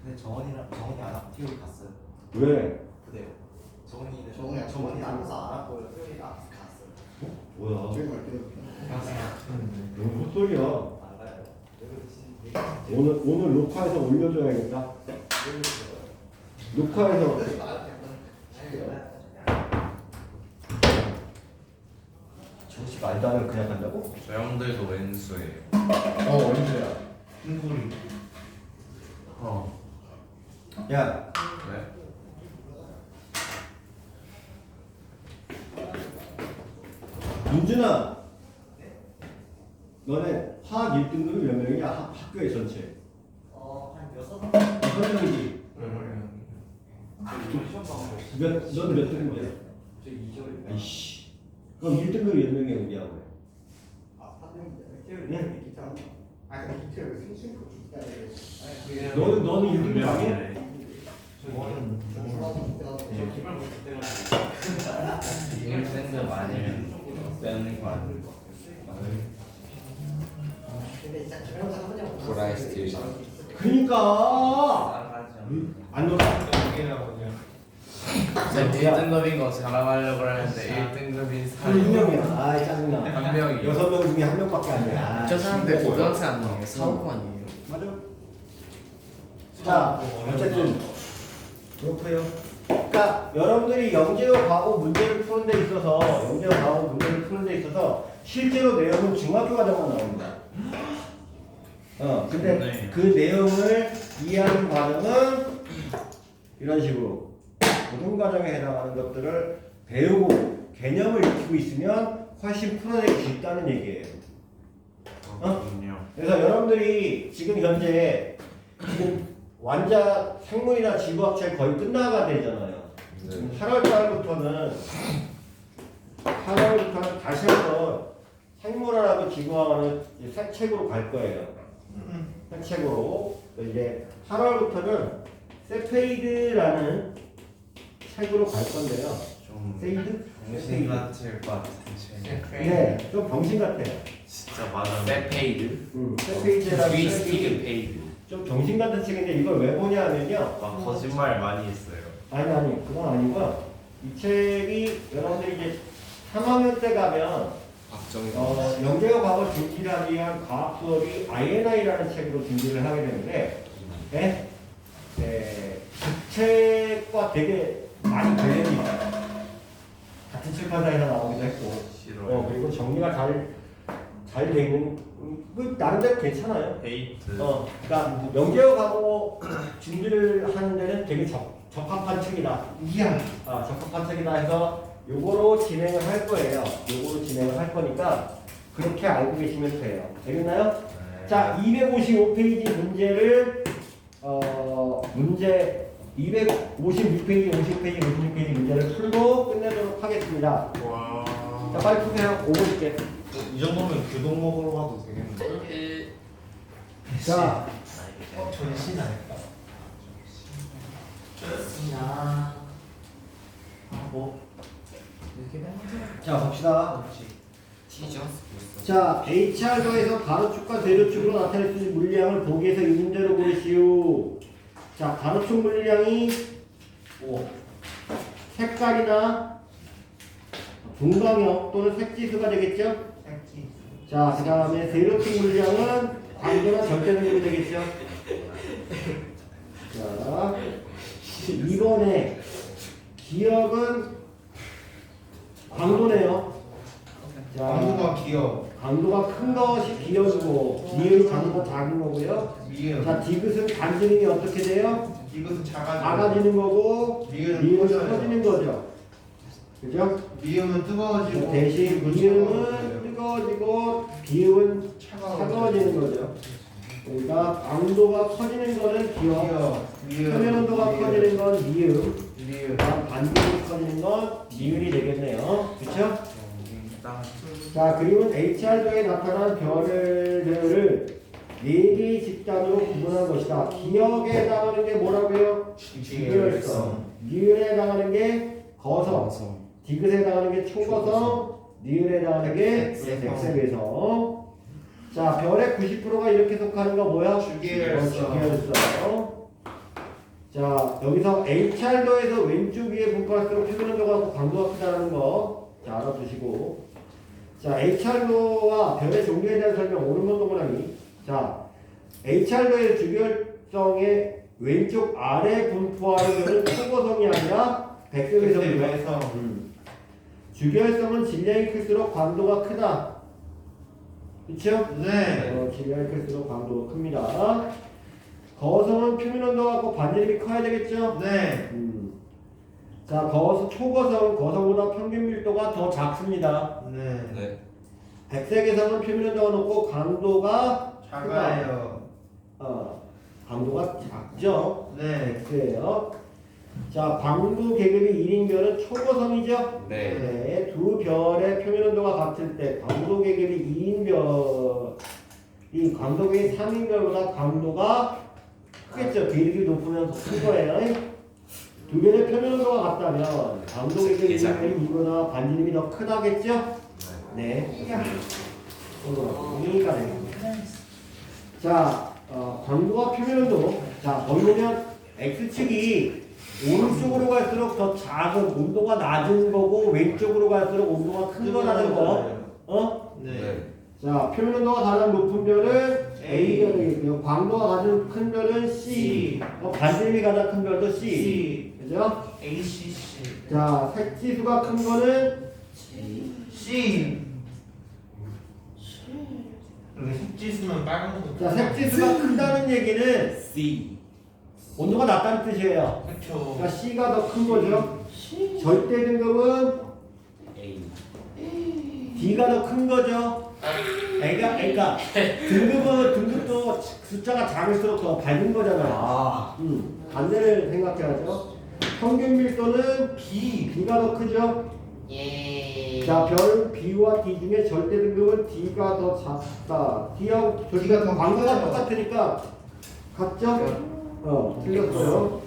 근데 정원이 안 하고 티오리 갔어요. 왜? 그대요. 정원이 앉아서 안 하고 티오리 갔어요. 뭐야? 같은데. 너무 헛소리야. 알아요. 오늘 녹화해서 올려줘야겠다. 녹화해서. 정식 말도 안 하고 그냥 간다고? 저 형들도 왼수예요. 원수야. 큰 소리. 야, 네? 민준아. 너네 화학 1등급이 몇 명이야? 학교에 전체. 한 6명. 6명이지? 넌 몇 등급이야? 저 2개월. 아이씨. 그럼 1등급이 몇 명이야, 우리 학교에? 3명인데. 티오리 기타. 근데 티오리 생신고 주기가 되게. 너는 1등급 아니야? 저거는 이걸 센스 많이 빼는 거 아니에요? 근데 진짜 저녁 사는 브라이스티션. 그니까! 싸가지 안 놀아. 이게라고 그냥. 제 B등급인 거 자랑하려고 했는데 1등급인 사람이 1명이야. 아 짜증나. 한 명이 6명 중에 1명밖에 안 돼. 아, 저 사람들 진짜 고등학생 아니에요? 사오고 아니에요? 맞아. 자, 어쨌든 그렇고요. 그러니까 여러분들이 영재호 과거 문제를 푸는 데 있어서 영재호 과거 문제를 푸는 데 있어서 실제로 내용은 중학교 과정만 나옵니다. 근데 네. 그 내용을 이해하는 과정은 이런 식으로 고등 과정에 해당하는 것들을 배우고 개념을 익히고 있으면 훨씬 풀어내기 쉽다는 얘기예요. 그렇군요. 그래서 여러분들이 지금 현재 지금 완자 생물이나 지구학책 거의 끝나가 되잖아요. 8월 달부터는 다시 한번 생물학하고 지구학은 새 책으로 갈 거예요. 새 책으로 이제 8월부터는 세페이드라는 책으로 갈 건데요. 좀 세이드? 정신 같을 것 같은 책. 네, 좀 병신 같아요. 진짜 맞아. 세페이드? 세페이드라는 책이 트위스티드 페이드. 좀 정신 같은 책인데 이걸 왜 보냐면요. 막 거짓말 많이 했어요. 아니 그건 아니고 이 책이 여러분들이 이제 3학년 때 가면 박정희. 영재와 과거 준비를 위한 과학 수업이 INI라는 책으로 준비를 하게 되는데 그 책과 되게 많이 관련이 있어요. 같은 출판사에서 나오기도 했고 싫어요. 그리고 정리가 잘 돼 있는 나름대로 괜찮아요. 데이트. 그러니까 영재와 과거 준비를 하는 데는 되게 적합한 책이다. 적합한 책이다 해서 요거로 진행을 할 거예요. 요거로 진행을 할 거니까 그렇게 알고 계시면 돼요. 되겠나요? 네. 자, 255페이지 문제를 문제 256페이지, 50페이지, 56페이지 문제를 풀고 끝내도록 하겠습니다. 와. 자, 빨리 푸세요. 오고 있게. 이 정도면 교동 먹으러 가도 되겠는데? 자, 전신 아닐까? 야. 뭐? 자 봅시다. 티저? 자, HR도에서 가로축과 세로축으로 나타낼 수 있는 물량을 보기에서 이 문제로 보이시오. 자, 가로축 물량이 색깔이나 분광형 또는 색지수가 되겠죠? 자, 그 다음에 세로축 물량은 광도나 절대능력이 되겠죠? 자, 2번에 기억은 광도네요. 자, 강도가 큰 것이 기억이고 미음이 작은 거고요. 자, 디귿은 간지름이 어떻게 돼요? 이것은 작아지는 거고 미음은 커지는 거죠. 그죠? 미음은 뜨거워지고 대신 미음은 뜨거워지고 비음은 차가워지는 거죠. 그러니까 강도가 커지는 거는 기억, 표면 온도가 커지는 건 미음, 반지름이 커지는 건 미음이 되겠네요. 그렇죠? 자, 그리고 HR도에 나타난 별들을 4개의 집단으로 구분한 것이다. 기억에 해당하는 게 뭐라고요? 직결성. 미을에 해당하는 게 거성. 디귿에 해당하는 게 초거성. 니을에 해당하는 게 백색외성. 자, 별의 90%가 이렇게 속하는 거 뭐야? 주기율성. 자, 여기서 HR도에서 왼쪽 위에 분포할수록 표면 온도가 강도가 크다는 거 자, 알아두시고. 자, HR도와 별의 종류에 대한 설명 오른번 동그라미. 자, HR도의 주결성의 왼쪽 아래 분포하는 별은 초고성이 아니라 백색외성입니다. 주결성은 질량이 클수록 광도가 크다. 그쵸? 네. 질량이 클수록 광도가 큽니다. 거성은 표면 온도가 같고 반지름이 커야 되겠죠? 네. 자, 초거성은 거성보다 평균 밀도가 더 작습니다. 네. 네. 백색외성은 표면 온도가 높고 강도가 작아요. 강도가 작죠? 네. X예요. 자, 광도 계급이 1인 별은 초고성이죠? 네. 두 별의 표면 온도가 같을 때 광도 계급이 2인 별이 광도 계급이 3인 별보다 광도가 크겠죠? 계급이 높으면 더 큰 거예요. 두 별의 표면 온도가 같다면 광도 계급이 2인 별이 이거나 반지름이 더 크다겠죠? 네. 이해가 됩니다. 자, 광도와 표면 온도. 자, 거기 보면 X축이 오른쪽으로 갈수록 더 작은 온도가 낮은 거고 왼쪽으로 갈수록 온도가 큰 거라는 거. 어? 네. 자, 표면 온도가 가장 높은 별은 A가 되겠고요. 광도가 가장 큰 별은 C. 반지름이 가장 큰 별도 C. 그죠? ACC. 자, 색지수가 큰 거는 C. 여기 색지수는 빨간 거. 자, 색지수가 크다는 얘기는 C. 온도가 낮다는 뜻이에요. 그렇죠. 그러니까 C가 더 큰 거죠. 절대 등급은 A. D가 더 큰 거죠. 그러니까 등급도 숫자가 작을수록 더 밝은 거잖아요. 반대를 생각해야죠. 평균 밀도는 B가 더 크죠. 예. 자, 별 B와 D 중에 절대 등급은 D가 더 작다. D하고 D가 더 광도가 똑같으니까 같죠? 틀렸어요.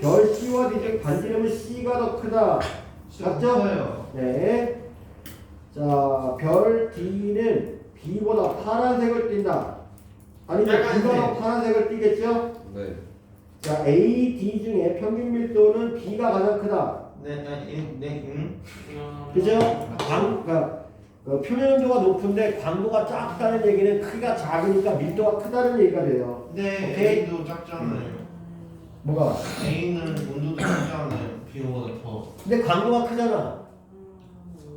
별 C와 D 중 반지름은 C가 더 크다. 맞죠? 네. 자, 별 D는 B보다 파란색을 띈다. 아니면 B가 더 파란색을 띠겠죠? 네. 자, A, D 중에 평균 밀도는 B가 가장 크다. 그죠? 그러니까 표면 온도가 높은데 광도가 작다는 얘기는 크기가 작으니까 밀도가 크다는 얘기가 돼요. 네. 오케이? A도 작잖아요. 뭐가? A는 온도도 작잖아요. B보다 더. 근데 광도가 크잖아.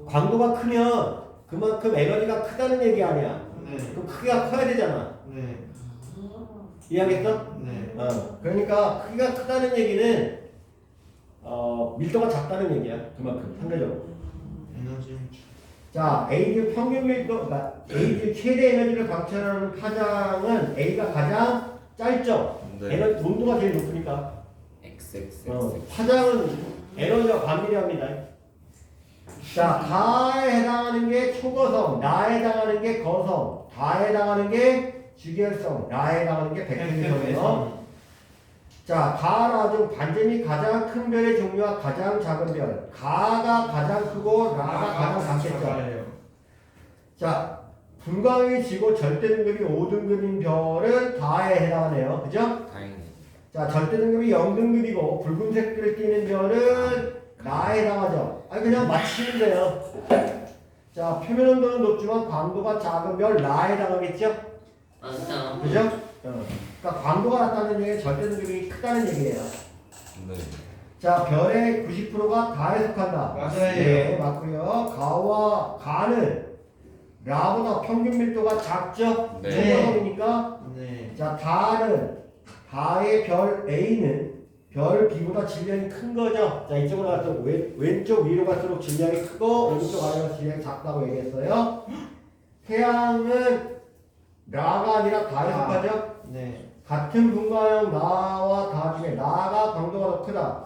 광도가 크면 그만큼 에너지가 크다는 얘기 아니야. 네. 그럼 크기가 커야 되잖아. 네. 이해하겠어? 네. 그러니까 크기가 크다는 얘기는 밀도가 작다는 얘기야. 그만큼 상대적으로. 에너지. 자, A주 평균 밀도, 그러니까 A주 최대 에너지를 방출하는 파장은 A가 가장 짧죠. 네. 에너지 온도가 제일 높으니까. XX. 파장은 에너지와 반비례합니다. 자, 가에 해당하는 게 초거성, 나에 해당하는 게 거성, 다에 해당하는 게 주결성, 나에 해당하는 게 백분위성이에요. 자, 가라 중 반지름이 가장 큰 별의 종류와 가장 작은 별. 가가 가장 크고 나가 가장 작겠죠. 자, 불광이 지고 절대 등급이 5등급인 별은 다에 해당하네요. 그죠? 다행이네. 자, 절대 등급이 0등급이고 붉은색을 띠는 별은 나에 해당하죠. 아니, 그냥 맞히면 돼요. 자, 표면 온도는 높지만 광도가 작은 별 나에 해당하겠죠? 맞다. 그죠? 그러니까 광도가 낮다는 얘기는 절대 등급이 크다는 얘기예요. 네. 자, 별의 90%가 다에 속한다. 맞아요. 네, 맞고요. 가는 라보다 평균 밀도가 작죠? 네. 초거성이니까. 네. 자, 다의 별 A는 별 B보다 질량이 큰 거죠. 자, 이쪽으로 갈수록 왼쪽 위로 갈수록 질량이 크고 오른쪽 아래로 질량이 작다고 얘기했어요. 태양은 나가 아니라 다에 속하죠? 네. 같은 분가형 나와 다 중에 나가 광도가 더 크다.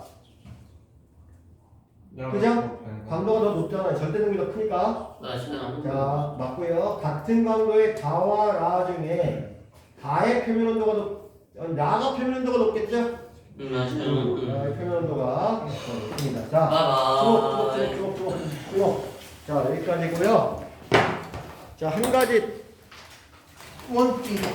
그죠? 광도가 더 높잖아요. 절대 등급이 더 크니까. 맞다. 자, 맞고요. 같은 광도의 다와 라 중에 다의 표면 온도가 나가 표면 온도가 높겠죠? 맞다. 나의 표면 온도가 높습니다. 자, 바이바이. 쭉. 자, 여기까지고요. 자, 한 가지 원띠.